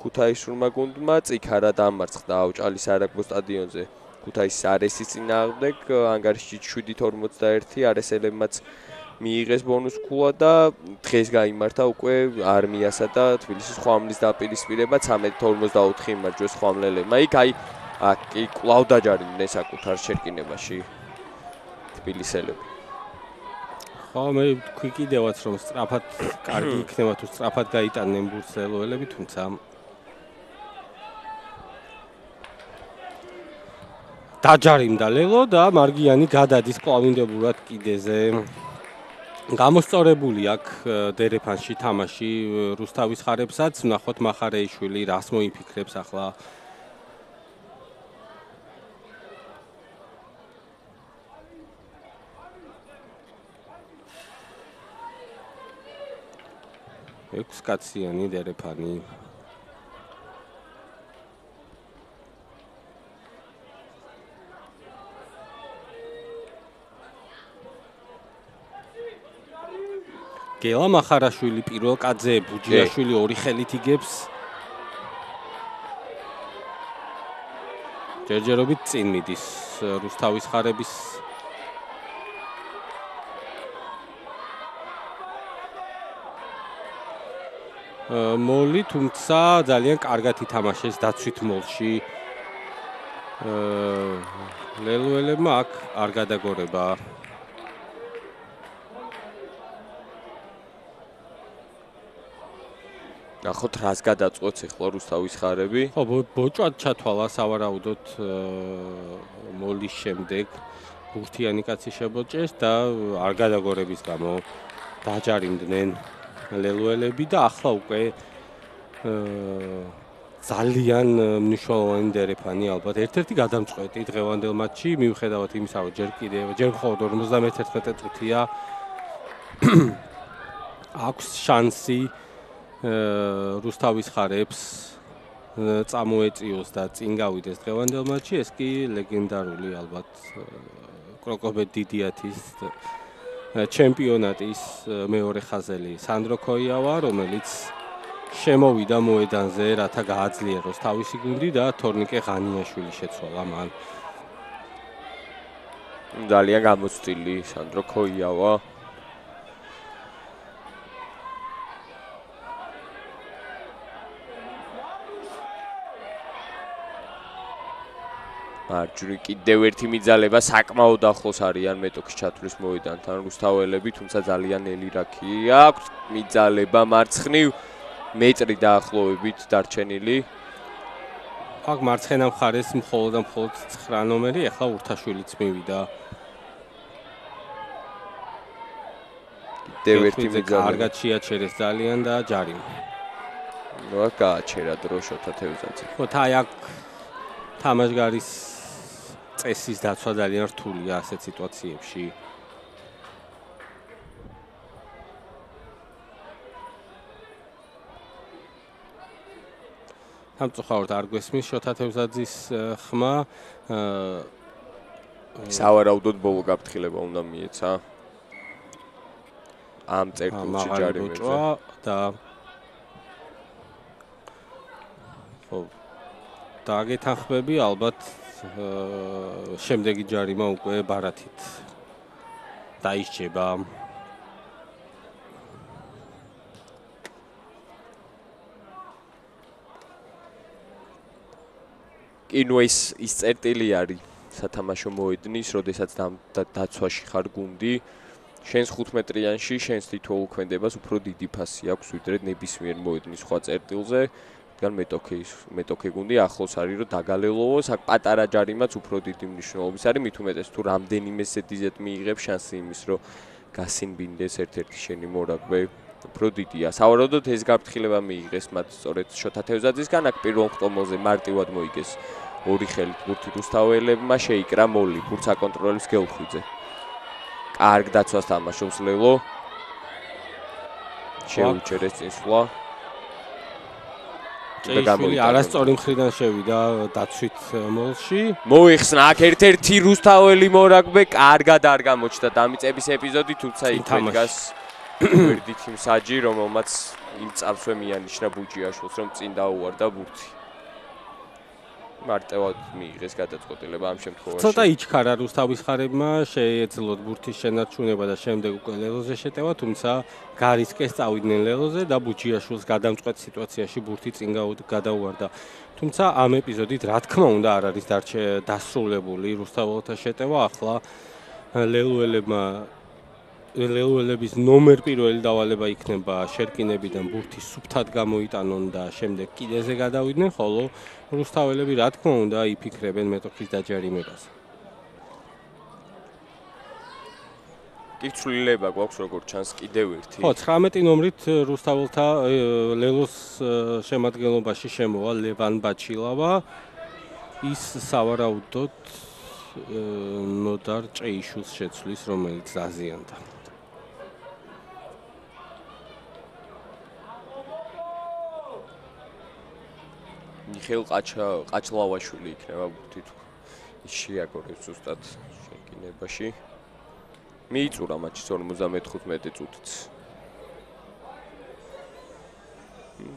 ქუთაისურმა გუნდმა, წიქარა დამარცხდა ავჭალის არაგბო სტადიონზე ქუთაისის არესის წინააღმდეგ, ანგარიშით 7-41, არესელებმაც მიიღეს ბონუს ქულა და დღეს გაიმართა უკვე არმიასა და თბილისის ხვამლის დაპირისპირება 13-44 იმარჯვეს ხვამლელებმა. იქ კი კვლავ დაჯარიმდნენ საკუთარ შერკინებაში თბილისელები. ხო, მე ვთქვი კიდევაც რომ სწრაფად კარგი იქნება თუ სწრაფად გაიტანენ ბურთს ლელოელები, თუმცა დაჯარიმდა ლელო და მარგიანი გადადის კლავინდებურად კიდეზე. გამოსწორებული აქ დერეფანში თამაში რუსთავის ხარებსაც, ვნახოთ მახარეიშვილი რას მოიფიქრებს ახლა. ექვსკაციანი დერეფანი. გელა მახარაშვილი პირველ კაძე ბუჯიაშვილი ორი ხელით იგებს. ჯერჯერობით წინ მიდის რუსთავის ხარების მოლი, თუმცა ძალიან კარგად ითამაშეს დაცვით მოლში. ლელოელებმა აქ არ გადაგორება. ნახოთ რას გადაწყვეტს ახლა რუსთავის ხარები. ხო, ბოჭვად ჩათვალა სავარაუდოდ მოლის შემდეგ ბურთიანი კაცი შებოჭეს და არ გადაგორების გამო დაჯარიმდნენ ლელოელები და ახლა უკვე ძალიან მნიშვნელოვანი დერეფანი ალბათ ერთ-ერთი გადამწყვეტი დღევანდელ მატჩში მიუხედავად იმისა რომ ჯერ მხოლოდ 51 წუთია აქვს შანსი რუსთავის ხარებს წამოეწიოს და წინ გავიდეს დღევანდელ მატჩში. ეს კი ლეგენდარული ალბათ კროკობეთ დიდიათის ჩემპიონატის მეორე ხაზელი სანდრო ქოიავა, რომელიც შემოვიდა მოედანზე, რათა გააძლიეროს თავისი გუნდი და თორნიკე ღანიაშვილი შეცვალა მან. ძალიან გამოცდილი სანდრო ქოიავა. მარჯვნივ კიდევ ერთი მიძალება საკმაოდ ახლოს არიან მეტოქის ჩათვლის მოედანთან რუსთაველები, თუმცა ძალიან ელირაქი აქვს მიძალება მარცხნივ მეტრი დაახლოებით დარჩენილი. აქ მარცხენა მხარეს მხოლოდ 9 ნომერი, ახლა ურთაშვილიც მივიდა. კიდევ ერთი მიძალება. კარგად შეაჩერეს ძალიან და ჯარიმა. ნუ აქ გააჩერა დრო შოთა თევზაძე. ხო, აქ თამაშგარის წესის დაცვა ძალიან რთულია ასეთ სიტუაციებში. სამწუხაროდ არ გვესმის შოთა თევზაძის ხმა. სავარაუდოდ ბოლო გაფრთხილება უნდა მიეცა. ამ წერტილში ჯარიმებზე და ხო დააგეთანხმები ალბათ შემდეგი ჯარიმა უკვე ბარათით დაისჯება. კინო ის წერტილი არის სათამაშო მოედნის, როდესაც დაცვაში ხარ გუნდი. შენს 15-იანში შენს თითოეულ ქმედებას უფრო დიდი ფასი აქვს ვიდრე ნებისმიერ მოედნის სხვა წერტილზე. მეტოქე გუნდი ახლოს არის რომ დაგალელოვოს, აქ პატარა ჯარიმაც უფრო დიდი მნიშვნელობის არის, მით უმეტეს თუ რამდენიმე სეტიზეთ მიიღებს შანსი იმის რომ გასინბინდეს ერთ-ერთი შენი მორაგბე უფრო დიდია. სავარაუდოდ ეს გაფრთხილება მიიღეს მათ სწორედ შოთა თევზაძისგან, აქ პირველ ხტომოზე მარტივად მოიგეს ორი ხელით ბურთი რუსთაველებმა, შეიკრა მოლი ბურთს აკონტროლებს გელხვიძე. კარგ დაცვას თამაშობს ლელო. შეუჩერეს წინსვლა. ჭეიშვილი არასწორი მხრიდან შევიდა დაცვით მოლში. მოიხსნა აქ ერთ-ერთი რუსთაველი მორაგბე კარგად არ გამოჩნდა დამიწების ეპიზოდი, თუმცა იქ დგას ვერდით იმსაჯი, რომელმაც იმ წავსვე მიანიშნა ბუჯიაშვილს, რომ წინ დაუვარდა ბურთი. მარტივად მიიღეს გადაწყვეტილება ამ შემთხვევაში. ცოტა იჩქარა რუსთავის ხარებმა, შეეძლოთ ბურთის შენარჩუნება და შემდეგ უკვე ლელოზე შეტევა, თუმცა გარისკენ წავიდნენ ლელოზე და ბუჩიაშვილს გადამწყვეტ სიტუაციაში ბურთი წინ გადაუვარდა. თუმცა ამ ეპიზოდით რა თქმა უნდა არ არის დასრულებული რუსთაველთა შეტევა, ახლა ლელოელების ნომერ პირველი დავალება იქნება შერკინებიდან ბურთი სუფთად გამოიტანონ და შემდეგ კიდეზე გადავიდნენ, ხოლო რუსთაველები რა თქმა უნდა იფიქრებენ მეტოქის დაჯარიმებას. კიცვლილება გვაქვს როგორც ჩანს კიდევ ერთი. ხო, 19 ნომრით რუსთაველთა ლელოს შემადგენლობაში შემოვა ლევან ბაჩილავა. ის სავარაუდოდ ნოდარ ჭეიშვილს შეცვლის, რომელიც აზიანდა. მიხეილ ყაჩლავაშვილი იქნება ბურთით. ის შეაგორებს ზუსტად შეკინებაში. მიიწურა მატჩი 55 წუთიც.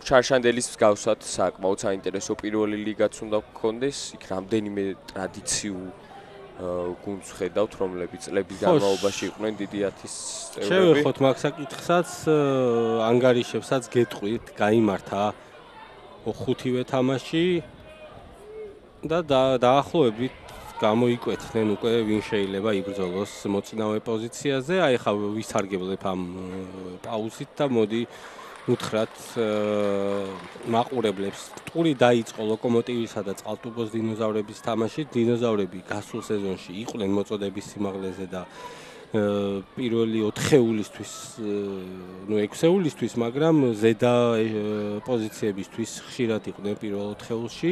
შარშანდელის მსგავსად საკმაოდ საინტერესო პირველი ლიგაც უნდა გქონდეს. იქ რამდენიმე ტრადიციულ გუნდს ხედავთ, რომლებიც წლების განმავლობაში იყვნენ დიდი 10-ის წევრები. შევეხოთ მაგ საკითხსაც, ანგარიშებსაც გეტყვით, გაიმართა ხუთივე თამაში და დაახლოებით გამოიკვეთნენ უკვე ვინ შეიძლება იბრძოლოს მოწინავე პოზიციაზე. აი ხა ვისარგებლებ ამ პაუზით და მოდი უთხრათ მაყურებლებს. ტური დაიწყო ლოკომოტივისა და წყალტუბოს დინოზავრების თამაში. დინოზავრები გასულ სეზონში იყვნენ მოწოდების სიმაღლეზე და პირველი 4-ეულისთვის, 6-ეულისთვის, მაგრამ ზედა პოზიციებისთვის ხშირად იყვნენ პირველ 4-ეულში.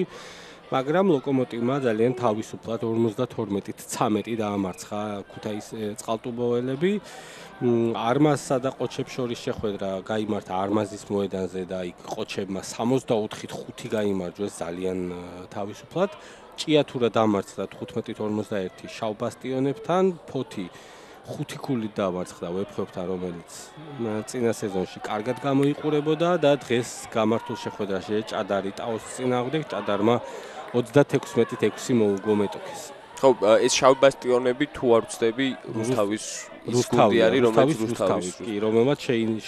მაგრამ ლოკომოტივმა ძალიან თავისუფლად 52-ით 13 დაამარცხა ქუთაის წყალტუბოელები. არმაზსა და ყოჩებს შორის შეხვედრა გაიმართა არმაზის მოედანზე და იქ ყოჩებმა 64-ით 5 გაიმარჯვეს ძალიან თავისუფლად. ჭიათურა დამარცხდა 15-51 შავბასტიონებთან, ფოთი 5 ქულით დაამარცხდა ვეფხვებთან, რომელიც წინა სეზონში კარგად გამოიყურებოდა და დღეს გამართულ შეხვედრაში ჭადარი ტაოს წინააღმდეგ ჭადარმა 36-6 მოუგო მეტოქეს. ხო, ეს შავბასტიონები თუ არ ვწდები, რუსთავის გუნდი არის, რომელიც რუსთავის კი, რომელმაც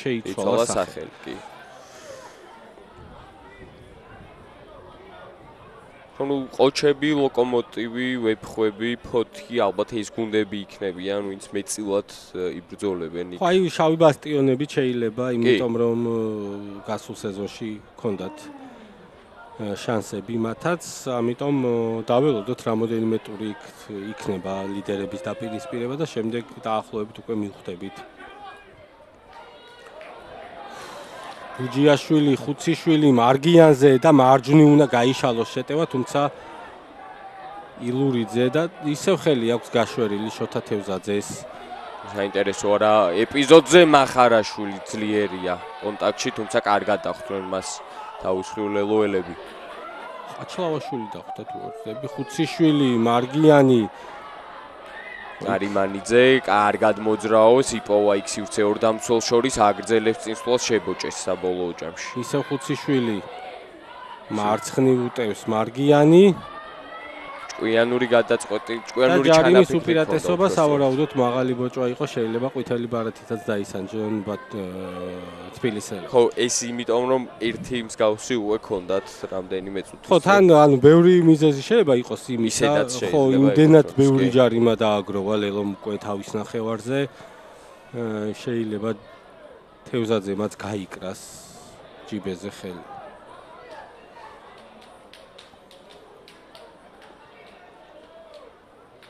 შეიცვალა სახელი, კი. ანუ ყოჩები, ლოკომოტივი, ვეფხვები, ფოთი, ალბათ ეს გუნდები იქნებიან, ვინც მეტწილად იბრძოლებენ. ხო, აი შავი ბასტიონები შეიძლება, იმიტომ რომ გასულ სეზონში ჰქონდათ შანსები მათაც, ამიტომ დაველოდოთ რამოდენიმე ტური იქნება ლიდერების დაპირისპირება და შემდეგ დაახლოებით უკვე მივხვდებით. ბუჯიაშვილი, ხუციშვილი, მარგიანზე და მარჯვნი უნდა გაიშალოს შეტევა, თუმცა ილურიძე და ისევ ხელი აქვს გაშვერილი შოთა თევზაძეს. საინტერესოა რა ეპიზოდზე მახარაშვილი ძლიერია კონტაქტში, თუმცა კარგად დახვდნენ მას თავისუფლ ლელოელები. ყაჩლავაშვილი დახვდა თუ არ ვწდები, ხუციშვილი, მარგიანი არიმანიძე კარგად მოძრაობს, იპოვა იქ სივრცე ორ დამცველს შორის, აგრძელებს წინსვლას, შებოჭეს საბოლოო ჯამში. ისევ ხუციშვილი მარცხნივ უტევს მარგიანი. ჭკვიანური გადაწყვეტი, ჭკვიანური ჯარიმის უპირატესობა სავარაუდოდ მაღალი ბოჭვა იყო, შეიძლება ყვითელი ბარათითაც დაისანჯონ თბილისელი. ხო, ეს იმიტომ რომ ერთი მსგავსი უკვე ქონდათ რამდენიმე წუთი. ხო, თან ანუ ბევრი მიზეზი შეიძლება იყოს იმისა, ხო, იმდენად ბევრი ჯარიმა დააგროვა ლელომ უკვე თავის ნახევარზე. შეიძლება თევზაძემაც გაიკრას ჯიბეზე ხელი.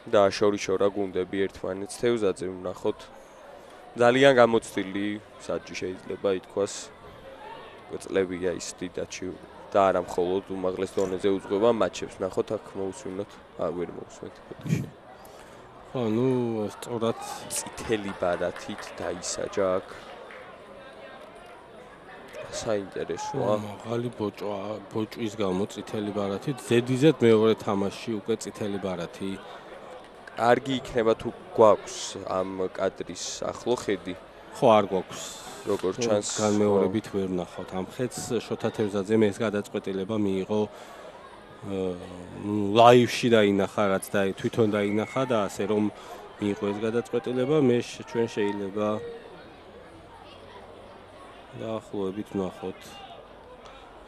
და შორიშორა გუნდები ერთმანეთს თევზაძე ვნახოთ. ძალიან გამოცდილი საჭი შეიძლება ითქვას. წლებია ის დიდაჩი და არა მხოლოდ უმაღლეს დონეზე უძღვება მატჩებს. ნახოთ აქ მოусვინოთ. ვერ მოусვენთ ფოტოში. ხო, ნუ სწორად წითელი ბარათით დაისაჯა აქ. საინტერესოა. მაღალი ბოჭვის გამო წითელი ბარათით, ზედიზედ მეორე თამაში უკვე წითელი ბარათი. კარგი იქნება თუ გვაქვს ამ კადრის ახლო ხედი. ხო, არ გვაქვს. როგორც ჩანს, განმეორებით ვერ ვნახავთ ამ ხედს. შოთა თევზაძემ ეს გადაწყვეტილება მიიღო ლაივში დაინახა, რაც და თვითონ დაინახა და ასე რომ მიიღო ეს გადაწყვეტილება, მე ჩვენ შეიძლება დაახლოებით ვნახოთ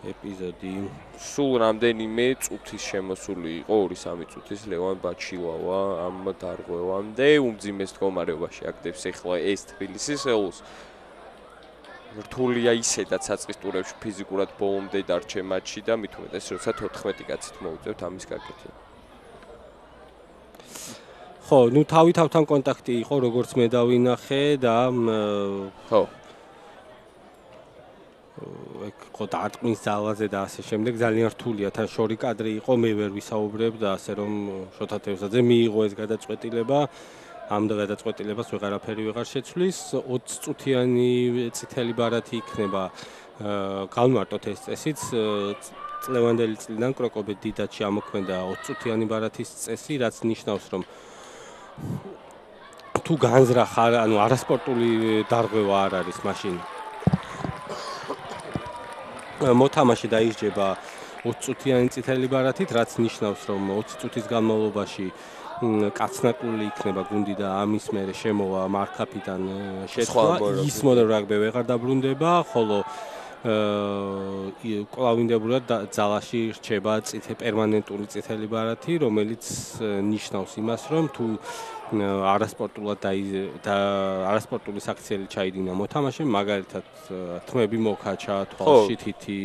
ეპიზოდი. სულ რამდენიმე წუთის შემოსული იყო 2-3 წუთის ლევან ბაჩილავა ამ დარღვევამდე უმძიმეს მდგომარეობაში აგდებს ახლა ეს თბილისის ელოს. რთულია ისედაც საწყის ტურებში ფიზიკურად ბოლომდე დარჩე მატჩი და მით უმეტეს როცა 14 კაცით მოუწევთ ამის გაკეთება. ხო, ნუ თავი-თავთან კონტაქტი იყო, როგორც მე დავინახე და ხო. ხო დარტყმის ძალაზე და ასე შემდეგ ძალიან რთულია თან შორი კადრი იყო მე ვერ ვისაუბრებ და ასე რომ შოთა თევზაძე მიიღო ეს გადაწყვეტილება ამ გადაწყვეტილებას ვეღარაფერი ვეღარ შეცვლის 20 წუთიანი წითელი ბარათი იქნება გავმარტოთ ეს წესიც წლევანდელი წლიდან კროკობე დიდაჩი ამოქმედა 20 წუთიანი ბარათის წესი რაც ნიშნავს რომ თუ განზრახ ანუ არასპორტული დარღვევა არ არის მაშინ მოთამაშე დაიჯება 20 წუთიანი წითელი ბარათით, რაც ნიშნავს, რომ 20 წუთის განმავლობაში კაცნაკული იქნება გუნდი და ამის მერე შემოვა მარკაფიდან შეცვლა, ის მოდერაგბე ვეღარ დაბრუნდება, ხოლო კლავინდებურად ძალაში რჩება პერმანენტული წითელი ბარათი, რომელიც ნიშნავს იმას, რომ თუ არასპორტულად და არასპორტული საქციელი ჩაიდინა მოთამაშემ, მაგალითად თმები მოკაჩა, თვალში თითი,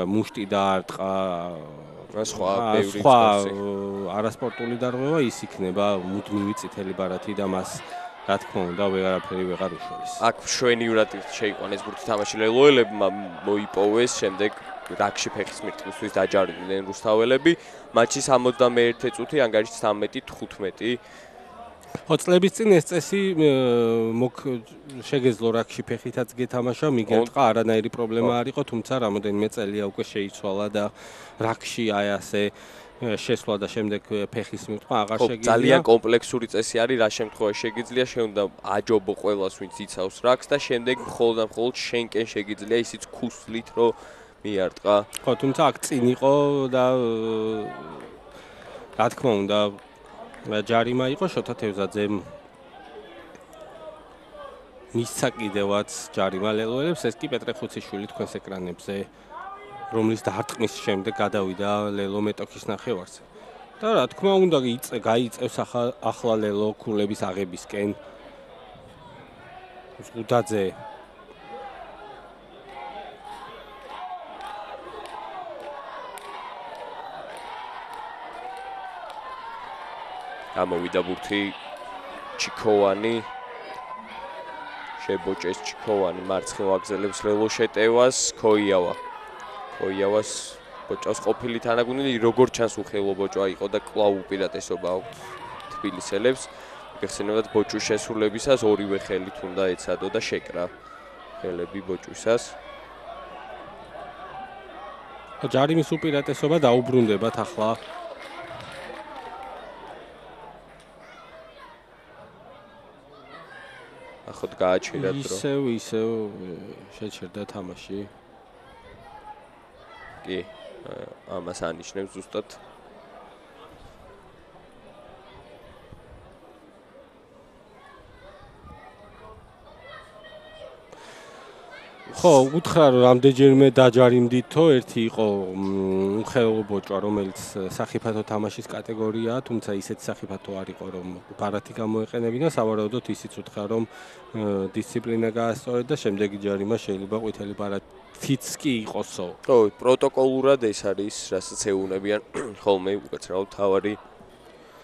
მუშტი დაარტყა, სხვა არასპორტული დარღვევა ის იქნება მუდმივი წითელი ბარათი და მას რა თქმა უნდა ვეღარაფერი ვეღარ უშველის. აქ მშვენივრად შეიყვანეს ბურთი თამაში ლელოელებმა მოიპოვეს შემდეგ რაკში ფეხის მირტყისთვის დაჯარდნენ რუსთაველები მატჩის 61 წუთი ანგარიშის 13-15 ხო წლების წინ ეს წესი შეგეძლო რაკში ფეხითაც გეთამაშა მიგერტყა არანაირი პრობლემა არ იყო თუმცა რამოდენიმე წელია უკვე შეიცვალა და რაკში აი ასე შესვლა და შემდეგ ფეხის მირტყვა აღარ შეგიძლია. ძალიან კომპლექსური წესი არის, რა შემთხვევაში შეგიძლია, შეუნდა აჯობო ყველას, ვინც იცავს რაკს და შემდეგ მხოლოდ და მხოლოდ შენკენ შეგიძლია ისიც ქუსლით რომ მიარტყა. ხო, თუმცა აქ წინ იყო და რა თქმა უნდა ჯარიმა იყო შოთა თევზაძემ მისცა კიდევაც ჯარიმა ლელოელებს, ეს კი პეტრე ხუციშვილი თქვენს ეკრანებზე რომლის დარტყმის შემდეგ გადავიდა ლელო მეტოქის ნახევარზე. და რა თქმა უნდა გაიწევს ახლა ლელო ქულების აღებისკენ. ზღუდაძე ამოვიდა ბურთი ჩიქოვანი შებოჭეს ჩიქოვანი მარცხნივ აგზელებს ლელო შეტევას ქოიავას ბოჭავს ყოფილი თანაგუნდელი როგორ ჩანს უხელო ბოჭვა იყო და კვლავ უპირატესობა აქვს თბილისელებს გეხსენებათ ბოჭვის შესრულებისას ორივე ხელით უნდა ეცადო და შეკრა ხელები ბოჭვისას ჯარიმის უპირატესობა დაუბრუნდებათ ახლა ახოთ გააჩერა დრო ისევ შეჩერდა თამაში კი ამას ანიშნებს ზუსტად ხო, უთხრა რომ რამდენჯერმე დაჯარიმდითო, ერთი იყო უხელო ბოჭვა, რომელიც სახიფათო თამაშის კატეგორიაა, თუმცა ისეთი სახიფათო არ იყო, რომ ბარათი გამოეყენებინა, სავარაუდოდ ისიც უთხრა, რომ დისციპლინა გაასწორეთ და შემდეგი ჯარიმა შეიძლება ყვითელი ბარათიც კი იყოსო. ხო, პროტოკოლურად ეს არის, რასაც ეუბნებიან ხოლმე უკაცრავად თავარი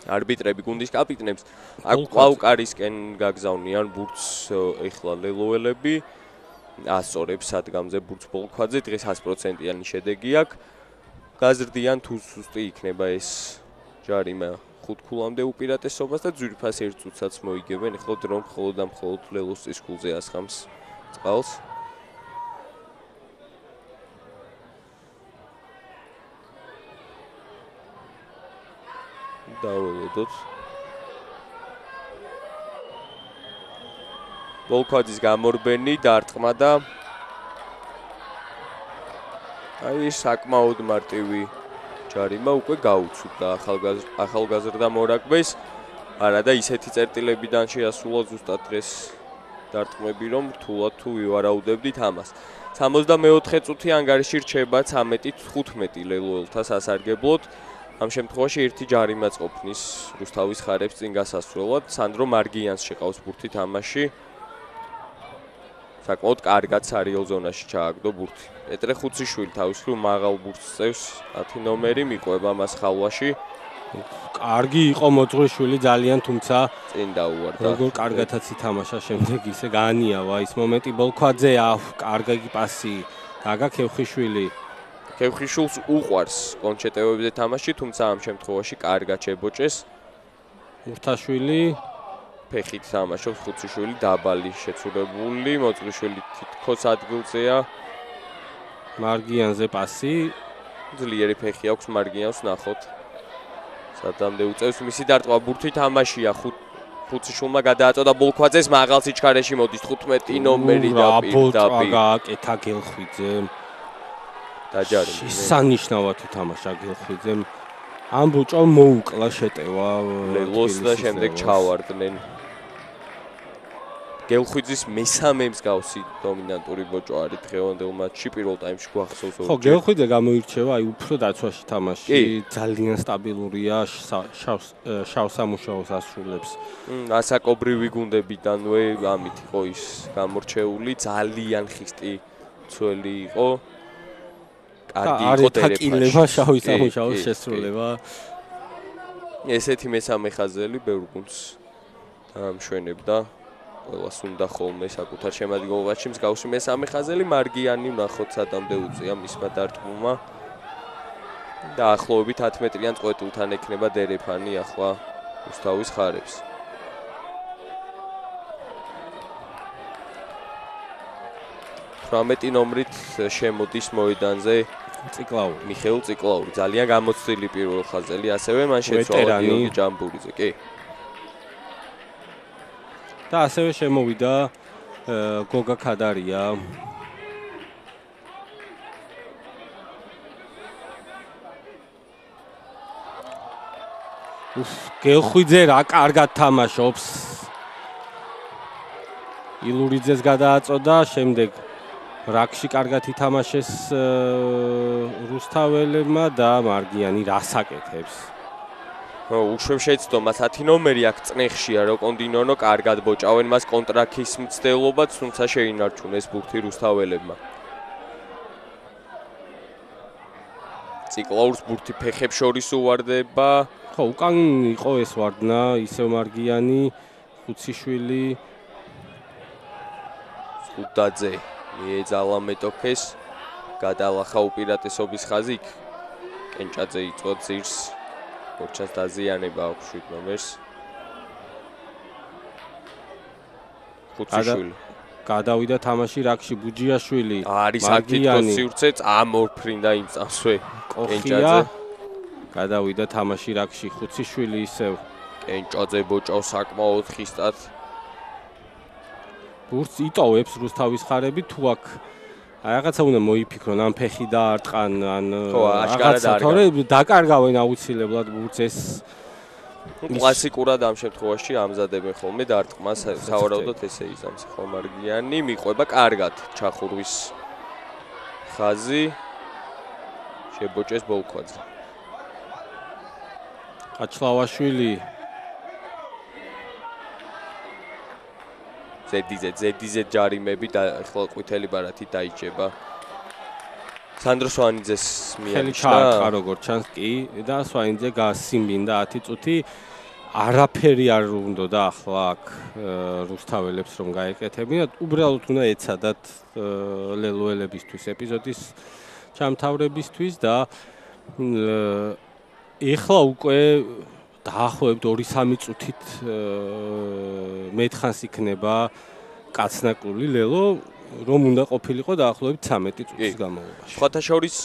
არბიტრები გუნდის კაპიტნებს. აქ კვლავ კარისკენ გაგზავნიან ბურთს ეხლა ლელოელები. ასწორებს სადგამზე ბურთს ბოლქვაძე დღეს 100%-იანი შედეგი აქვს. გაზრდიან თუ სუსტი იქნება ეს ჯარიმა 5 ქულამდე უპირატესობას და ძვირფას 1 წუთსაც მოიგებენ. ეხლა დრო მხოლოდ და მხოლოდ ლელოს წისქულზე ასხამს წყალს. დაველოდოთ. ბოლქვაძის გამორბენი დარტყმა და აი საკმაოდ მარტივი ჯარიმა უკვე გაუცუდა ახალგაზრდა მორაგბეს. არა და ისეთი წერტილებიდან შეასრულა ზუსტად დღეს დარტყმები, რომ რთულად თუ ვივარაუდებდით ამას. 64 წუთი ანგარიში რჩება 13-15 ლელოელთა სასარგებლოდ. ამ შემთხვევაში ერთი ჯარიმაც ყოფნის რუსთავის ხარებს წინ გასასვლელად. სანდრო მარგიანს შეყავს ბურთი თამაში. საკმაოდ კარგად სარიელ ზონაში ჩააგდო ბურთი. პეტრე ხუციშვილი თავისუფლ მაღალ ბურთს წევს 10 ნომერი მიყვება მას ხალვაში. კარგი იყო მოძღვიშვილი ძალიან, თუმცა წინ დაუვარდა. როგორ კარგათაც ითამაშა შემდეგ ისე გაანიავა ის მომენტი ბოლქვაძე, კარგი პასი. გაგა ქევხიშვილი. ქევხიშვილს უყვარს კონჩეტევებზე თამაში, თუმცა ამ შემთხვევაში კარგად შებოჭეს. ურთაშვილი ფეხით თამაშობს ხუციშვილი დაბალი შეცურებული, მოძღვიშვილი თითქოს ადგილზეა. მარგიანზე პასი. ძლიერი ფეხი აქვს მარგიანს ნახოთ. სადამდე უწევს მისი დარტყმა ბურთი თამაშია ხუციშვილმა გადააწოდა ბოლქვაძეს მაღალ სიჩქარეში მოდის 15 ნომერი და პირდაპირ გააკეთა გელხვიძემ. დაჯარიმდა. შესანიშნავად ითამაშა გელხვიძემ. ამ ბუჭომ მოუკლა შეტევა ლელოს და შემდეგ ჩავარდნენ. გელხვიძის მესამე მსგავსი დომინანტური ბოჭო არის დღევანდელ მატჩში პირველ ტაიმში გვახსოვს. ხო, გელხვიძე გამოირჩევა, აი უფრო დაცვაში თამაში, ძალიან სტაბილურია, შავ სამუშაოს ასრულებს. ასაკობრივი გუნდებიდანვე ამით იყო ის გამორჩეული, ძალიან ხისტი ცველი იყო. კარგი იყო დერეფანში. შავი სამუშაოს შესრულება. ესეთი მესამე ხაზელი ბევრ გუნდს ამშვენებდა. ყველას უნდა ხოლმე საკუთარ შემადგენლობაში მსგავსი მესამე ხაზელი მარგიანი ვნახოთ სადამდე უწია მისმა დარტყმმა. და ახლოვებით 11-იან წყვეტილთან ექნება დერეფანი ახლა რუსთავის ხარებს. პრომეტი ნომრით შემოდის მოედანზე ციკლაური. მიხეილ ციკლაური ძალიან გამოცდილი პირველ ხაზელი, ასევე მან შეცვალა გიორგი ჯამბურიძე. კი. და ასევე შემოვიდა გოგა ქადარია. გელხვიძე რა კარგად თამაშობს. ილურიძეს გადააწოდა, შემდეგ რაკში კარგად ითამაშეს რუსთაველებმა და მარგიანი რას აკეთებს. უშვებ შეცდომა 10 ნომერი აქ წნეხშია რო კონდინონო კარგად ბოჭავენ მას კონტრაქის მცდელობაც, თუმცა შეინარჩუნეს ბურთი რუსთაველებმა. ციკლაურს ბურთი ფეხებს შორის უვარდება. ხო, უკან იყო ეს ვარდნა, ისევ მარგიანი, ხუციშვილი, ხუდაძე მიეძალა მეტოქეს, გადალახა უპირატესობის ხაზი, კენჭაძე იწვევს ძირს. ორჩას დაზიანება აქვს 7 ნომერს. ხუციშვილი გადავიდა თამაში რაკში ბუჯიაშვილი. არის აკითხოს სივრცე, წამორფრინდა იმ წამსვე. კენჭაძე გადავიდა თამაში რაკში ხუციშვილი ისევ. კენჭაძე ბოჭავს საკმაოდ ხისტად. ბურთს იტოვებს რუსთავის ხარები თუ აქ რაღაცა უნდა მოიფიქრონ, ან ფეხი დაარტყან, ან რაღაცა თორე დაკარგავენ აუცილებლად ბურთს ეს კლასიკურად ამ შემთხვევაში ამზადებენ ხოლმე დარტყმას, სავარაუდოდ ესე იზამს ხო მარგიანი, მიყვება კარგად ჩახურვის ხაზი. შებოჭეს ბოლქვაძე. აჩლავაშვილი ზედიზე ჯარიმები და ახლა ყვითელი ბარათი დაიჭება. სანდრო სვანიძეს მიაჩნდა ხა როგორ ჩანს კი და სვანიძე გასიმბინდა 10 წუთი. არაფერი არ უნდოდა ახლა აქ რუსთაველებს რომ გაეკეთებინათ, უბრალოდ უნდა ეცადათ ლელოელებისთვის ეპიზოდის ჩამთავრებისთვის და ეხლა უკვე დაახლოებით 2-3 წუთით მეთხანს იქნება კაცნაკული ლელო, რომ უნდა ყოფილიყო დაახლოებით 13 წუთის განმავლობაში. სხვათა შორის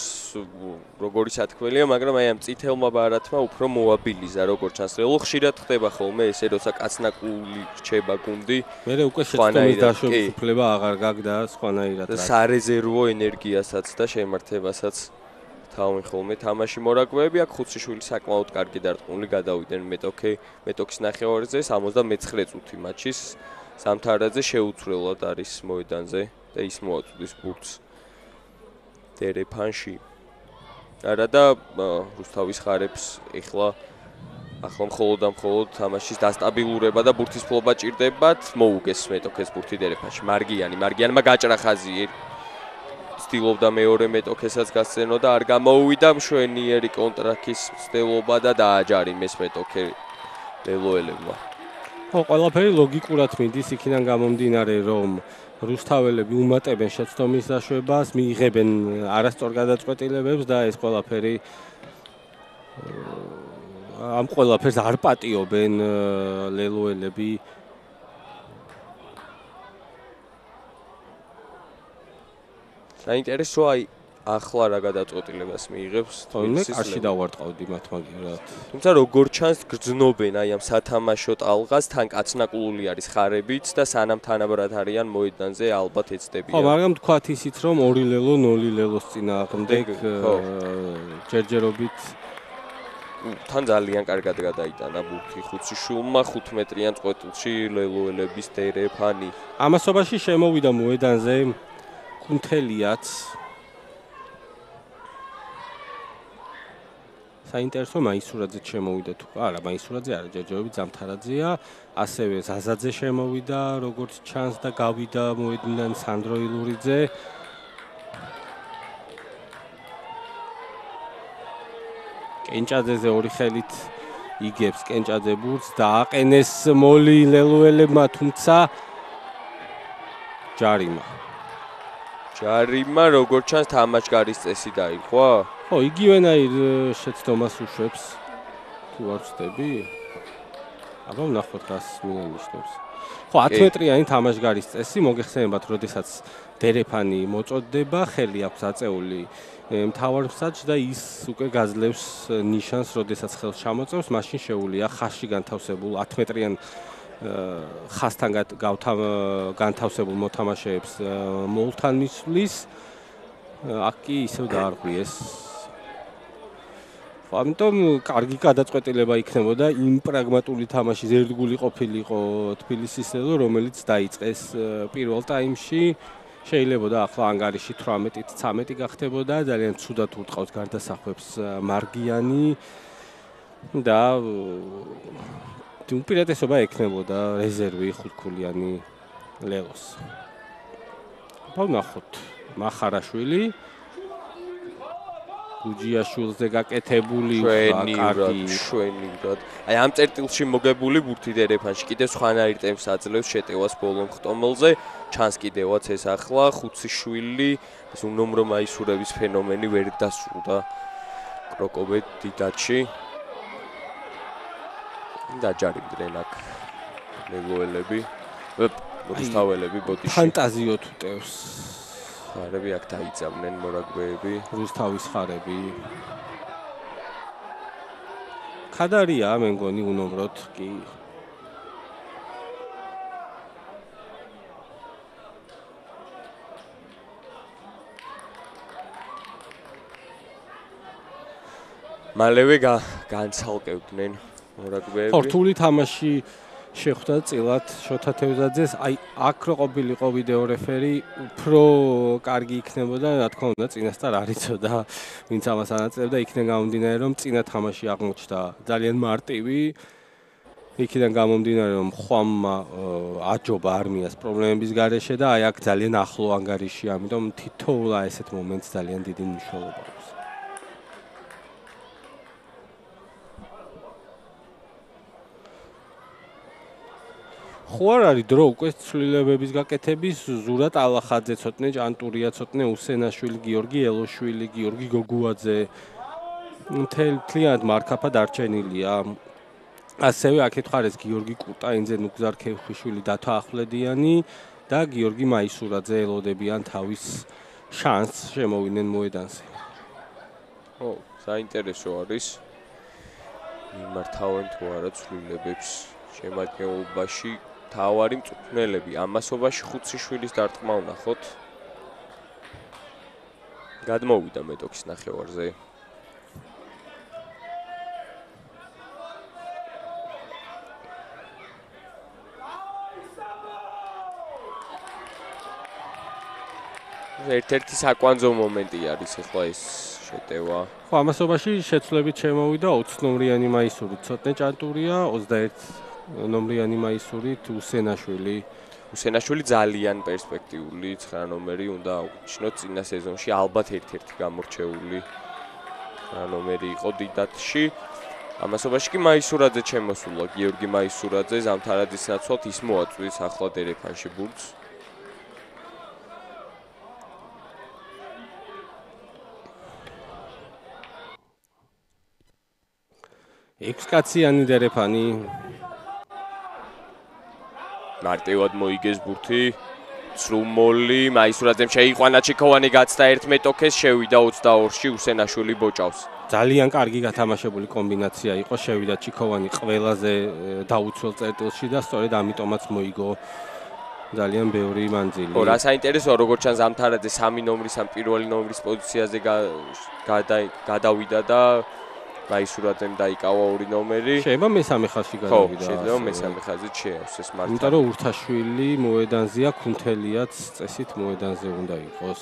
როგორი სათქმელია, მაგრამ აი ამ წითელმა ბარათმა უფრო მოაბილიზა, როგორც ჩანს ლელო ხშირად ხდება ხოლმე ესე, როცა კაცნაკული რჩება გუნდი. მერე უკვე შეცდომის დაშვების უფლება აღარ გაქვს და სხვანაირად. სარეზერვო ენერგიასაც და შემართებასაც თავენ ხოლმე თამაში მორაგბეები აქ ხუციშვილი საკმაოდ კარგი დარტყმული გადავიდნენ მეტოქის ნახევარზე 79 წუთი მატჩის სამთარაძე შეუცვლელად არის მოედანზე და ის მოაწვდის ბურთს დერეფანში არა და რუსთავის ხარებს ახლა მხოლოდ და მხოლოდ თამაშის დასტაბილურება და ბურთის ფლობა ჭირდებათ მოუგეს მეტოქეს ბურთი დერეფანში მარგიანმა გაჭრა ხაზი ცდილობდა მეორე მეტოქესაც გასცენო და არ გამოუვიდა მშვენიერი კონტრაქის ცდილობა და დააჯარიმეს მეტოქე ლელოელებმა. ხო, ყველაფერი ლოგიკურად მიდის იქიდან გამომდინარე, რომ რუსთაველები უმატებენ შეცდომის დაშვებას, მიიღებენ არასწორ გადაწყვეტილებებს და ეს ყველაფერი ამ ყველაფერს არ პატიობენ ლელოელები. საინტერესოა აი ახლა რა გადაწყვეტილებას მიიღებს თორემ კარში დავარტყავდი მათ მაგერად. თუმცა როგორ ჩანს გრძნობენ აი ამ სათამაშო ტალღას თან კაცნაკულული არის ხარებიც და სანამ თანაბრად არიან მოედანზე ალბათ ეცდებიან. ხო, მაგრამ თქვათ ისიც რომ 2 ლელო 0 ლელოს წინააღმდეგ ჯერჯერობით თან ძალიან კარგად გადაიტანა ბურთი ხუციშვილმა 5 მეტრიან წყვეტილში ლელოელების დერეფანი. ამასობაში შემოვიდა მოედანზე კუნთელიაც საინტერესო მაისურაძე შემოვიდა თუ არა მაისურაძე არა ჯერჯერობით ზამთარაძეა ასევე ზაზაძე შემოვიდა როგორც ჩანს და გავიდა მოედნიდან სანდრო ილურიძე კენჭაძეზე ორი ხელით იგებს კენჭაძე ბურთს და აყენეს მოლი ლელოელებმა თუმცა ჯარიმა როგორც ჩანს თამაშგარის წესი დაირღვა? ხო, იგივენაირ შეცდომას უშვებს. თუ არ ვწდები? აბა ვნახოთ რას მიანიშნებს. ხო, 10 მეტრიანი თამაშგარის წესი მოგეხსენებათ, როდესაც დერეფანი მოწოდება, ხელი აქვს აწეული მთავარ მსაჯს და ის უკვე გაძლევს ნიშანს, როდესაც ხელს ჩამოწევს, მაშინ შეუძლია ხაზში განთავსებულ 10 მეტრიან ხასთან განთავსებულ მოთამაშეებს მოლთან მისვლის. აქ კი ისევ დაარღვიეს. ამიტომ კარგი გადაწყვეტილება იქნებოდა იმ პრაგმატული თამაშის ერთგული ყოფილიყო თბილისის ლელო, რომელიც დაიწყეს პირველ ტაიმში. შეიძლება ახლა ანგარიში 18-13 გახდებოდა, ძალიან ცუდად ურტყავს გარდასახვებს მარგიანი და უპირატესობა ექნებოდა რეზერვი ხუთქულიანი ლელოს. ვნახოთ მახარაშვილი გუჯიაშვილზე გაკეთებული შვენივრად. აი ამ წერტილში მოგებული ბურთი დერეფანში კიდევ სხვანაირ ტემპს აძლევს შეტევას ბოლო ხტომელზე. ჩანს კიდევაც ეს ახლა ხუციშვილი ეს უნომრო მაისურების ფენომენი ვერ დასრულდა კროკობეთ დიდაჩი. დაჯარიმდნენ აქ ლელოელები, რუსთაველები ბოდიში. ფანტაზიოთ უტევს. ხარები აქ დაიძავნენ მორაგბეები, რუსთავის ხარები. ხადარია, მე მგონი უნომროდ კი. მალევე განცალკევდნენ მორაგბეები. რთული თამაში შეხვდა წილად შოთა თევზაძეს. აი აქ რო ყოფილიყო ვიდეო რეფერი, უფრო კარგი იქნებოდა, რა თქმა უნდა, წინასწარ არ იცოდა, ვინც ამას ანაწილებდა, იქიდან გამომდინარე, რომ წინა თამაში აღმოჩნდა ძალიან მარტივი. იქიდან გამომდინარე, რომ ხვამმა აჯობა არმიას პრობლემების გარეშე და აი აქ ძალიან ახლო ანგარიში, ამიტომ თითოეულ ესეთ მომენტს ძალიან დიდი მნიშვნელობა აქვს. ხო არ არის დრო უკვე ცვლილებების გაკეთების ზურატ ალახაძე ცოტნე ჭანტურია ცოტნე უსენაშვილი გიორგი ელოშვილი გიორგი გოგუაძე მთლიანად მარკაფა დარჩენილია ასევე აქეთ ხარეს გიორგი კუტაინძე ნუგზარ ქევხვიშვილი დათო ახვლედიანი და გიორგი მაისურაძე ელოდებიან თავის შანსს შემოვიდნენ მოედანზე. ხო, საინტერესო არის მიმართავენ თუ არა ცვლილებებს შემადგენლობაში თავარი მწვრთნელები ამასობაში ხუციშვილის დარტყმა ვნახოთ. გადმოვიდა მეტოქის ნახევარზე. ერთ-ერთი საკვანძო მომენტი არის ახლა ეს შეტევა. ხო, ამასობაში შეცვლებით შემოვიდა 20 ნომრიანი მაისური, ცოტნე ჭანტურია, 21 ნომრიანი მაისურით უსენაშვილი. უსენაშვილი ძალიან პერსპექტიული 9 ნომერი უნდა აღვნიშნოთ წინა სეზონში ალბათ ერთ-ერთი გამორჩეული 9 ნომერი იყო დიდათში. ამასობაში კი მაისურაძე შემოსულა, გიორგი მაისურაძე ზამთარაძის ნაცვლად ის მოაწვის ახლა დერეფანში ბურთს. ექვსკაციანი დერეფანი მარტივად მოიგეს ბურთი. სრუმოლი მაისურაძემ შეიყვანა ჩიქოვანი გაცდა 1 მეტოქეს შევიდა 22-ში უსენაშვილი ბოჭავს. ძალიან კარგი გათამაშებული კომბინაცია იყო, შევიდა ჩიქოვანი ყველაზე დაუცველ წერტილში და სწორედ ამიტომაც მოიგო ძალიან ბევრი მანძილი. ხო, რა საინტერესოა, როგორც ჩანს ზამთარაძე 3 ნომრის ამ პირველი ნომრის პოზიციაზე გადავიდა და მაისურაძემ დაიკავა 2 ნომერი. შეიძლება მესამე ხაზში გადავიდა. ხო, შეიძლება მესამე ხაზით შეავსეს მართლა. იმიტომ რომ ურთაშვილი მოედანზეა, ქუნთელიაც წესით მოედანზე უნდა იყოს.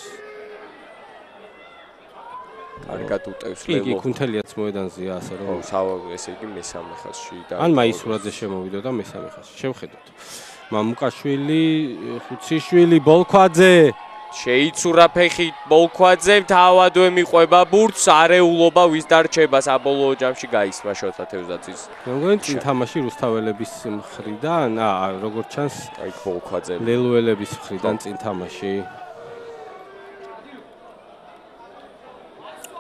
კარგად უტევს კი, ლელო. ქუნთელიაც მოედანზეა, ასე რომ. ხო, ესე იგი მესამე ხაზში და ან მაისურაძე შემოვიდა და მესამე ხაზში. შევხედოთ. მამუკაშვილი, ხუციშვილი, ბოლქვაძე შეიცურა ფეხი ბოლქვაძემ, თავადვე მიყვება ბურთს, არეულობა ვის დარჩება საბოლოო ჯამში გაისმა შოთა თევზაძის. მეგონი წინ თამაში რუსთაველების მხრიდან, როგორც ჩანს, აი ბოლქვაძემ. ლელუელების მხრიდან წინ თამაში.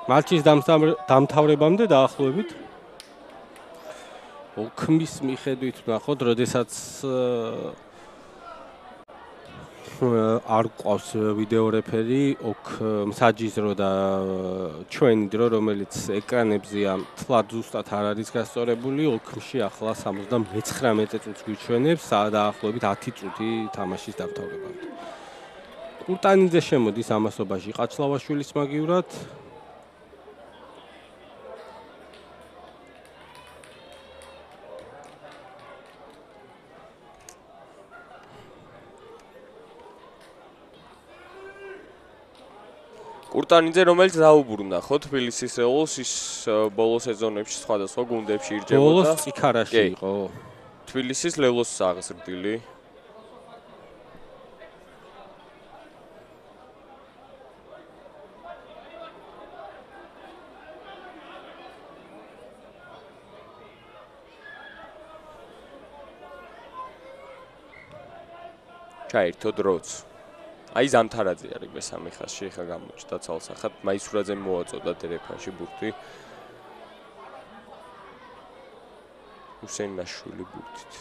მატჩის დამთავრებამდე დაახლოებით ოქმის მიხედვით ვნახოთ, როდესაც არ ყავს ვიდეო რეფერი, მსაჯისრო და ჩვენი დრო, რომელიც ეკრანებზეა, თლად ზუსტად არ არის გასწორებული, ოქმში ახლა 79 წუთს გვიჩვენებს, დაახლოებით 10 წუთი თამაშის დამთავრებამდე. კურტანიძე შემოდის ამასობაში ყაჩლავაშვილის მაგივრად. კურტანიძე, რომელიც დაუბრუნდა ხო თბილისის ელოს, ის ბოლო სეზონებში სხვადასხვა გუნდებში ირჯებოდა. ბოლოს წიქარაში იყო. თბილისის ლელოს აღზრდილი. ჩაერთო დროც. აი ზამთარაძე არის მესამე ხაზში, ხა გამოჩნდა ცალსახად, მაისურაძემ მოაწოდა დერეფანში ბურთი. უსენაშვილი ბურთით.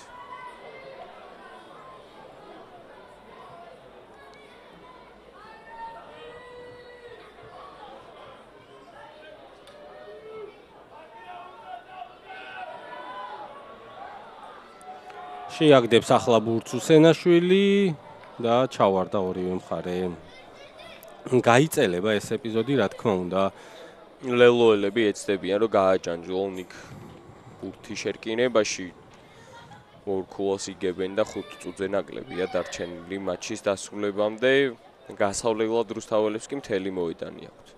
შეაგდებს ახლა ბურთს უსენაშვილი და ჩავარდა ორივე მხარე. გაიწელება ეს ეპიზოდი, რა თქმა უნდა. ლელოელები ეცდებიან, რომ გააჯანჯულონ იქ ბურთი შერკინებაში. ორქულას იგებენ და 5 წუთზე ნაკლებია დარჩენილი მატჩის დასრულებამდე. გასავლელად რუსთაველებს კი მთელი მოედანი აქვთ.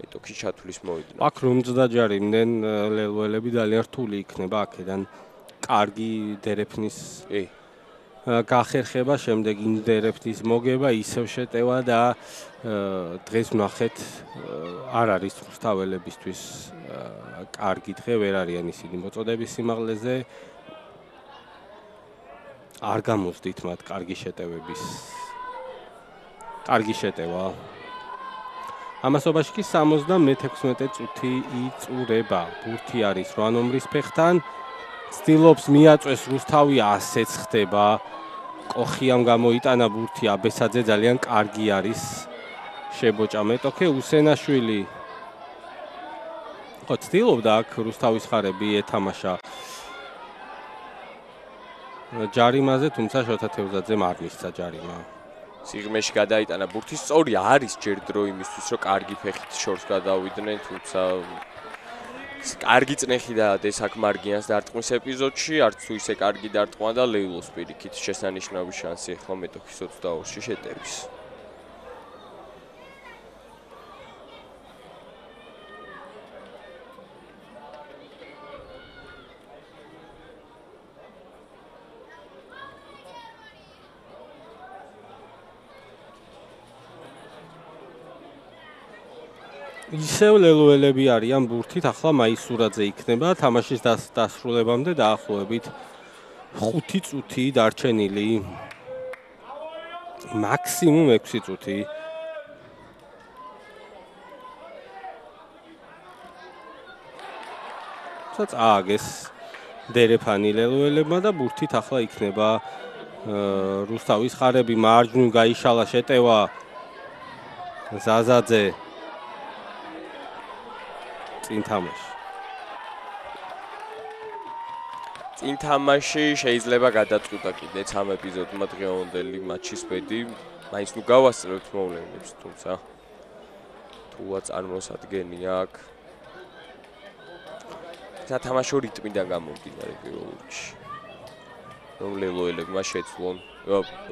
მეტოქი ჩათვლის მოედანი. აქ რომც დაჯარიმდნენ ლელოელები ძალიან რთული იქნება აქედან კარგი დერეფნის გახერხება, შემდეგ ინდერეფნის მოგება, ისევ შეტევა და დღეს ვნახეთ არ არის რუსთაველებისთვის კარგი დღე, ვერ არიან ისინი მოწოდების სიმაღლეზე. არ გამოსდით მათ კარგი შეტევების. კარგი შეტევა. ამასობაში კი 76 წუთი იწურება. ბურთი არის 8 ნომრის ფეხთან. ცდილობს მიაწვეს რუსთავი, ასეც ხდება. კოხიამ გამოიტანა ბურთი, აბესაძე ძალიან კარგი არის. შებოჭა მეტოქე, უსენაშვილი. ხო, ცდილობდა აქ რუსთავის ხარები ეთამაშა ჯარიმაზე, თუმცა შოთა თევზაძემ არ მისცა ჯარიმა. სიღრმეში გადაიტანა ბურთი. სწორი არის ჯერ დრო იმისთვის, რომ კარგი ფეხით შორს გადავიდნენ, თუმცა კარგი წნეხი და დესაკ მარგიანს დარტყმის ეპიზოდში, არც თუ ისე კარგი დარტყმა და ლეილოს პირიქით შესანიშნავი შანსი ახლა მეტოქის 22-ში შეტევის. ისევ ლელოელები არიან ბურთით, ახლა მაისურაძე იქნება თამაშის დასრულებამდე დაახლოებით 5 წუთი დარჩენილი. მაქსიმუმ 6 წუთი. წააგეს დერეფანი ლელოელებმა და ბურთით ახლა იქნება რუსთავის ხარები მარჯვნივ გაიშალა შეტევა ზაზაძე წინ თამაში შეიძლება გადაწყვიტა კიდეც ამ ეპიზოდმა დღევანდელი მატჩის ბედი. მაინც ნუ გავასწრებთ მოვლენებს, თუმცა თუა წარმოსადგენი აქ. სათამაშო რიტმიდან გამომდინარე პირველ რიგში. რომ ლელოელებმა შეძლონ,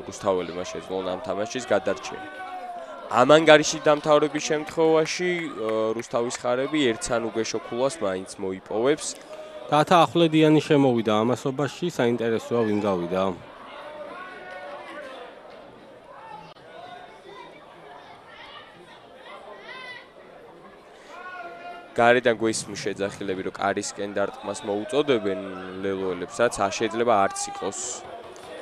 რუსთაველებმა შეძლონ ამ თამაშის გადარჩენა. ამ ანგარიში დამთავრების შემთხვევაში რუსთავის ხარები ერთსან უგეშო ქულას მაინც მოიპოვებს. დათა ახვლედიანი შემოვიდა ამასობაში, საინტერესოა ვინ გავიდა. გარედან გვესმის შეძახილები, რომ კარისკენ დარტყმას მოუწოდებენ ლელოელებსაც, შეიძლება არც იყოს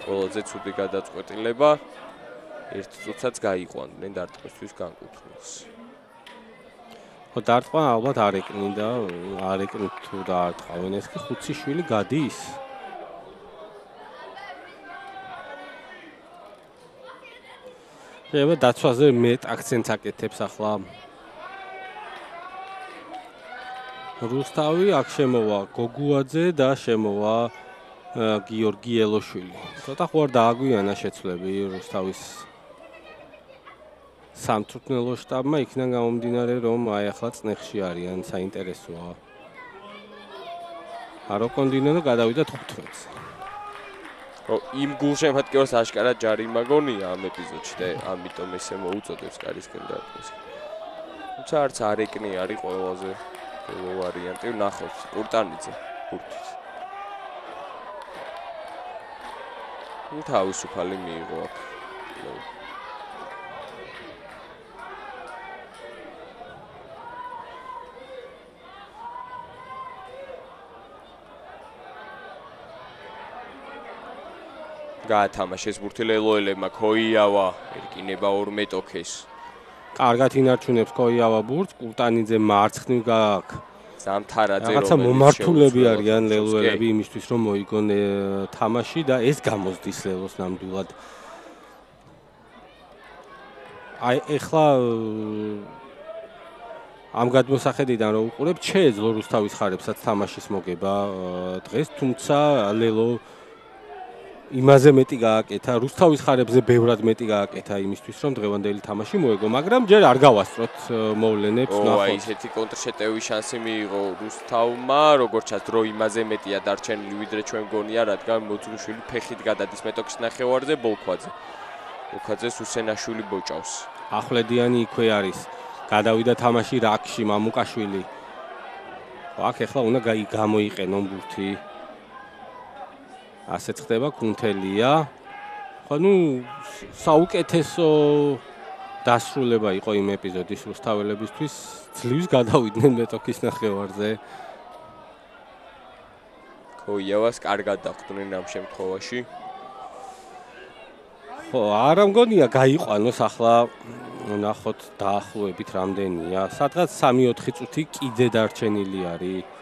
ყველაზე ცუდი გადაწყვეტილება. ერთ წუთსაც გაიყვანდნენ დარტყმისთვის განკუთვნილს. ხო დარტყმა ალბათ არ ეკნიდა, არ ეკნით თუ დაარტყავენ, ეს კი ხუციშვილი გადის. შეიძლება დაცვაზე მეტ აქცენტს აკეთებს ახლა. რუსთავი აქ შემოვა გოგუაძე და შემოვა გიორგი ელოშვილი. ცოტა ხო არ დააგვიანა შეცვლები რუსთავის სამწვრთნელო შტაბმა, იქიდან გამომდინარე, რომ აი ახლა წნეხში არიან, საინტერესოა. არო კონდინო გადავიდა 15-ზე. იმ გულშემატკივრს აშკარად ჯარი მაგონია ამ ეპიზოდში და ამიტომ ესე მოუწოდებს კარისკენ დარტყმას. თუმცა არც არ ეკნი არის ყველაზე პირველ ვარიანტი, ნახოთ კურტანიძე ბურთით. თავისუფალი მიიღო აქ. გაათამაშეს ბურთი ლელოელებმა, ქოიავა ერკინება ორ მეტოქეს. კარგად ინარჩუნებს ქოიავა ბურთს, კურტანიძე მარცხნივ გააკ. ზამთარაძე რაღაცა მომართულები არიან ლელოელები იმისთვის, რომ მოიგონ თამაში და ეს გამოსდის ლელოს ნამდვილად. აი ეხლა ამ გადმოსახედიდან რო უყურებ, შეეძლო რუსთავის ხარებსაც თამაშის მოგება დღეს, თუმცა ლელო იმაზე მეტი გააკეთა, რუსთავის ხარებზე ბევრად მეტი გააკეთა იმისთვის, რომ დღევანდელი თამაში მოეგო, მაგრამ ჯერ არ გავასწროთ მოვლენებს, ნახოთ. აი ესეთი კონტრშეტევის შანსი მიიღო რუსთავმა, როგორც ჩანს დრო იმაზე მეტია დარჩენილი, ვიდრე ჩვენ გონია, რადგან მოძრუშვილი ფეხით გადადის მეტოქის ნახევარზე ბოლქვაძე. ბოლქვაძეს უსენაშვილი ბოჭავს. ახვლედიანი იქვე არის. გადავიდა თამაში რაკში მამუკაშვილი. აქ ეხლა უნდა გამოიყენონ ბურთი. ასეც ხდება კუნთელია. ხო ნუ საუკეთესო დასრულება იყო იმ ეპიზოდის რუსთაველებისთვის, ძლივს გადავიდნენ მეტოქის ნახევარზე. ქოიავას კარგად დახვდნენ ამ შემთხვევაში. ხო, არა მგონია გაიყვანოს ახლა ნახოთ დაახლოებით რამდენია. სადღაც 3-4 წუთი კიდე დარჩენილი არის.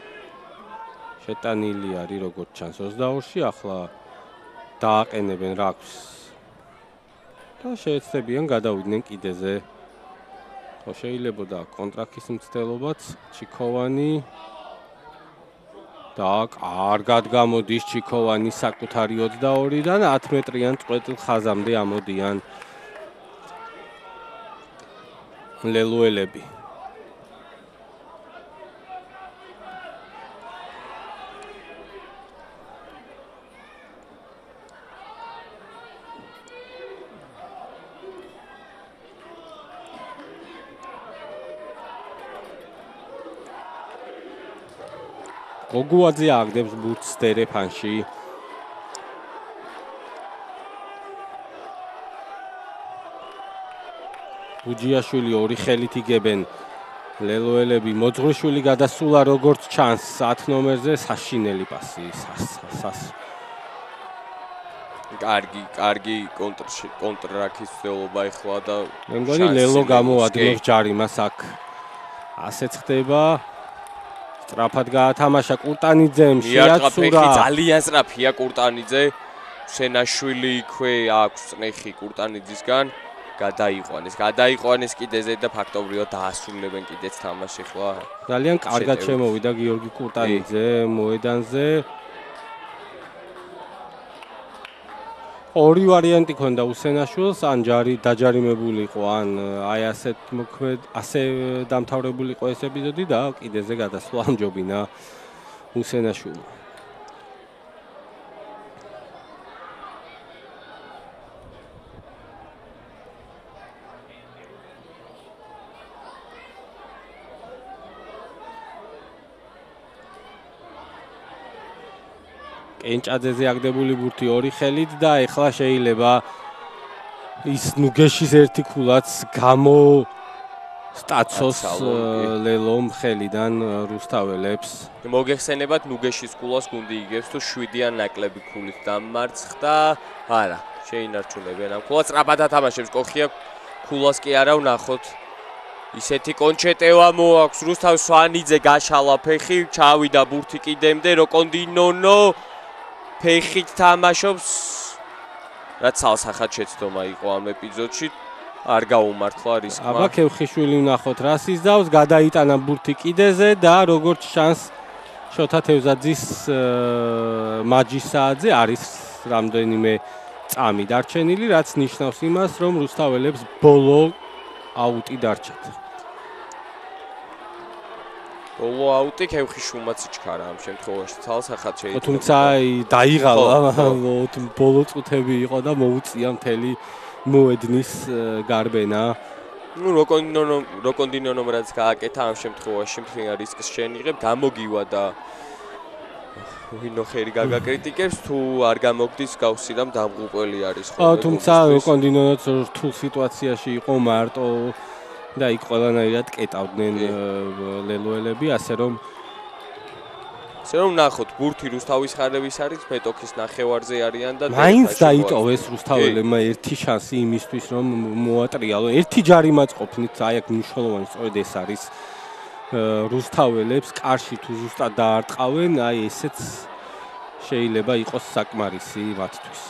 შეტანილი არის როგორც ჩანს 22-ში, ახლა დააყენებენ რაკს. და შეეცდებიან გადავიდნენ კიდეზე. ხო, შეიძლებოდა კონტრაქტის მცდელობაც ჩიქოვანი და კარგად გამოდის ჩიქოვანი საკუთარი 22-დან 10 მეტრიან წყვეტილ ხაზამდე ამოდიან ლელოელები. გოგუაძე აგდებს ბურთს დერეფანში. უჯიაშვილი ორი ხელით იგებენ ლელოელები. მოძღვრიშვილი გადასულა როგორც ჩანს 10 ნომერზე საშინელი პასი. კარგი კონტრაქის ცდელობა ეხლა და მე მგონი ლელო გამოადნობს ჯარიმას აქ. ასეც ხდება. სწრაფად გაათამაშა კურტანიძემ შეაცურა. ძალიან სწრაფია კურტანიძე. სენაშვილი იქვე აქვს წნეხი კურტანიძისგან. გადაიყვანეს კიდეზე და ფაქტობრივად დაასრულებენ კიდეც თამაში ხლა. ძალიან კარგად შემოვიდა გიორგი კურტანიძე მოედანზე. ორი ვარიანტი ქონდა უსენაშვილს, ან დაჯარიმებულიყო, ან აი ასე დამთავრებულიყო ეს ეპიზოდი და კიდეზე გადასვლა ამჯობინა უსენაშვილმა. კენჭაძეზე აგდებული ბურთი ორი ხელით და ეხლა შეიძლება ის ნუგეშის ერთი ქულაც სტაცოს ლელომ ხელიდან რუსთაველებს. მოგეხსენებათ ნუგეშის ქულას გუნდი იგებს თუ 7-იან ნაკლები ქულით დამარცხდა. არა, შეინარჩუნებენ ამ ქულას. სწრაფად ათამაშებს კოხია ქულას კი არა ვნახოთ. ისეთი კონჩეტევა მოაქვს რუსთავ სვანიძე გაშალა ფეხი, ჩავიდა ბურთი კიდემდე როკონდინონო ფეხით თამაშობს. რაც ცალსახად შეცდომა იყო ამ ეპიზოდში. არ გაუმართლა რისკმა. აბა ქევხიშვილი ვნახოთ რას იზავს, გადაიტანა ბურთი კიდეზე და როგორც ჩანს შოთა თევზაძის მაჯისაძე არის რამდენიმე წამი დარჩენილი, რაც ნიშნავს იმას, რომ რუსთაველებს ბოლო აუტი დარჩათ. ბოლო აუტი ქევხიშვილმაც იჩქარა ამ შემთხვევაში ცალსახად შეიძლება. თუმცა დაიღალა ბოლო წუთები იყო და მოუწია მთელი მოედნის გარბენა. ნუ როკონდინონომ რაც გააკეთა ამ შემთხვევაში მთლიან რისკს შენიღებ, გამოგივა და ვინოხერი გაგაკრიტიკებს თუ არ გამოგდის გავსი და დამღუპველი არის ხოლმე. თუმცა როკონდინონოც რთულ სიტუაციაში იყო მარტო და იქ ყველანაირად კეტავდნენ ლელოელები, ასე რომ ნახოთ ბურთი რუსთავის ხარების არის, მეტოქის ნახევარზე არიან და მაინც დაიტოვეს რუსთაველებმა ერთი შანსი იმისთვის რომ მოატრიალონ. ერთი ჯარიმაც ყოფნით, აი აქ მნიშვნელოვანი სწორედ ეს არის. რუსთაველებს კარში თუ ზუსტად დაარტყავენ, აი ესეც შეიძლება იყოს საკმარისი მათთვის.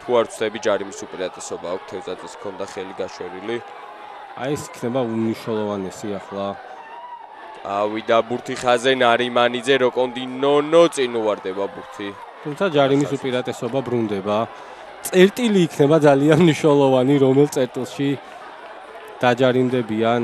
თუ არ ვწდები ჯარიმის უპირატესობა აქვს თევზაძეს ქონდა ხელი გაშვერილი. აი ეს იქნება უმნიშვნელოვანესი ახლა. ავიდა ბურთი ხაზე ნარიმანიძე როკონდინონო წინ უვარდება ბურთი. თუმცა ჯარიმის უპირატესობა ბრუნდება. წერტილი იქნება ძალიან მნიშვნელოვანი, რომელ წერტილში დაჯარიმდებიან.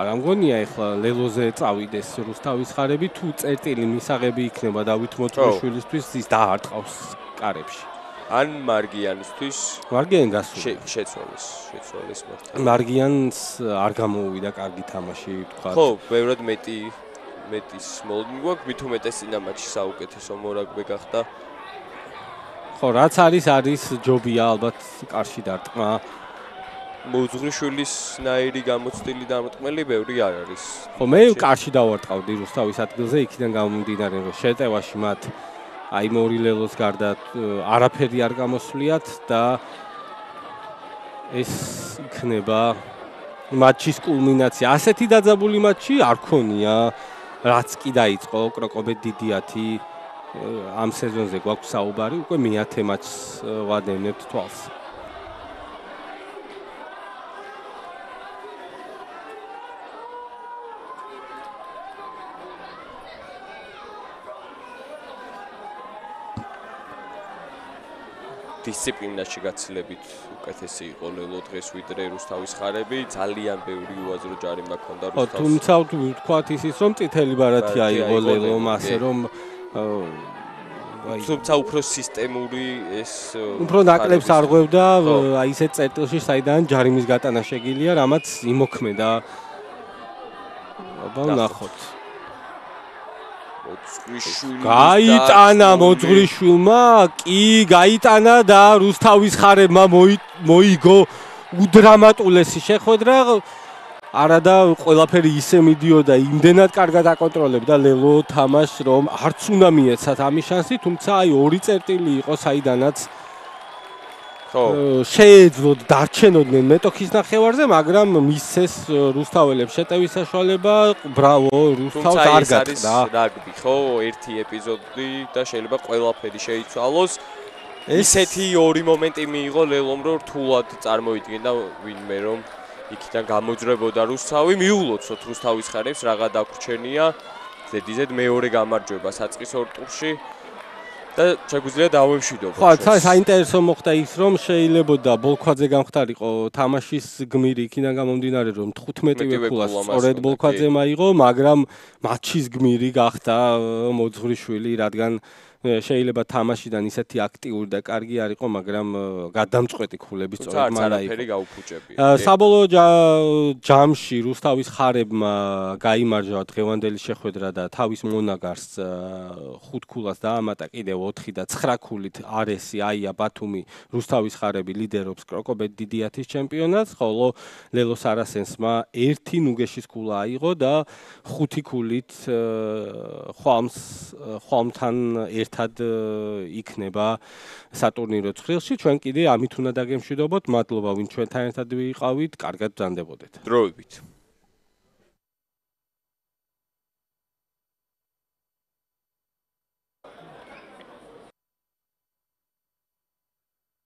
არა მგონია ეხლა ლელოზე წავიდეს რუსთავის ხარები, თუ წერტილი მისაღები იქნება დავით მოწმოშვილისთვის, ის დაარტყავს კარებში. ან მარგიანისთვის მარგიანი გასული შეცვალეს მოხდა. მარგიანს არ გამოუვიდა კარგი თამაში თქვა. ხო, ბევრად მეტის მოლოდინი გვაქვს, მით უმეტეს წინა მატჩში საუკეთესო მორაგბე გახდა. ხო, რაც არის ჯობია ალბათ კარში დარტყმა. მოძღვრიშვილის ნაირი გამოცდილი დამტყმელი ბევრი არ არის. ხო, მე კარში დავარტყავდი რუსთავის ადგილზე, იქიდან გამომდინარე, რომ შეტევაში მათ აი მორილელოს გარდა არაფერი არ გამოსვლიათ და ეს იქნება მატჩის კულმინაცია. ასეთი დაძაბული მატჩი არ ქონია, რაც კი დაიწყო კროკობეთ დიდიათი ამ სეზონზე გვაქვს საუბარი, უკვე მე-10 მატჩს ვადევნებთ თვალს. დისციპლინაში გაცილებით უკეთესი იყო ლელო დღეს ვიდრე რუსთავის ხარები, ძალიან ბევრი უაზრო ჯარიმა ჰქონდა რუსთავს. თუმცა ვთქვათ ისიც რომ წითელი ბარათი აიღო ლელომ, ასე რომ თუმცა უფრო სისტემური ეს უფრო ნაკლებს არღვევდა აი ისეთ წერტილში, საიდან ჯარიმის გატანა შეგიძლია, რამაც იმოქმედა. აბა ნახოთ. გაიტანა მოძღვრიშვილმა, კი, გაიტანა და რუსთავის ხარებმა მოიგო უდრამატულესი შეხვედრა. არა და ყველაფერი ისე მიდიოდა, იმდენად კარგად აკონტროლებდა ლელო თამაშს, რომ არც უნდა მიეცათ ამის შანსი, თუმცა აი ორი წერტილი იყო, საიდანაც შეეძლოთ დარჩენოდნენ მეტოქის ნახევარზე, მაგრამ მისცეს რუსთაველებს შეტევის საშუალება. ბრავო, რუსთავს არ გატყდა. რაგბი, ხო, ერთი ეპიზოდი და შეიძლება ყველაფერი შეიცვალოს. ისეთი ორი მომენტი მიიღო ლელომ, რომ რთულად წარმოიდგენდა ვინმე რომ იქიდან გამოძრებოდა რუსთავი, მიულოცოთ რუსთავის ხარებს რაღა დაგვრჩენია. ზედიზედ მეორე გამარჯვება საწყის ორ ტურში. და შეგვიძლია დავემშვიდობოთ. ხო, საინტერესო მოხდა ის, რომ შეიძლებოდა ბოლქვაძე გამختارიყო თამაშის გმირი, იქიდან გამომდინარე, რომ 15-ვე ქულას სწორედ ბოლქვაძემ აიღო, მაგრამ მატჩის გმირი გახდა მოძღვრიშვილი, რადგან შეიძლება თამაშიდან ისეთი აქტიური და კარგი არ იყო, მაგრამ გადამწყვეტი ქულები სწორედ მან აიღო. საბოლოო ჯამში რუსთავის ხარებმა გაიმარჯვა დღევანდელი შეხვედრა და თავის მონაგარს 5 ქულას დაამატა კიდევ 4 და 9 ქულით არესი, აია, ბათუმი, რუსთავის ხარები ლიდერობს კროკობეთ დიდიათის ჩემპიონატს, ხოლო ლელო სარასენსმა 1 ნუგეშის ქულა აიღო და 5 ქულით ხვალმთან ერთად იქნება სატურნირო ცხრილში. ჩვენ კიდე ამით უნდა დაგემშვიდობოთ. მადლობა ვინ ჩვენთან ერთად ვიყავით. კარგად ბრძანდებოდეთ. დროებით.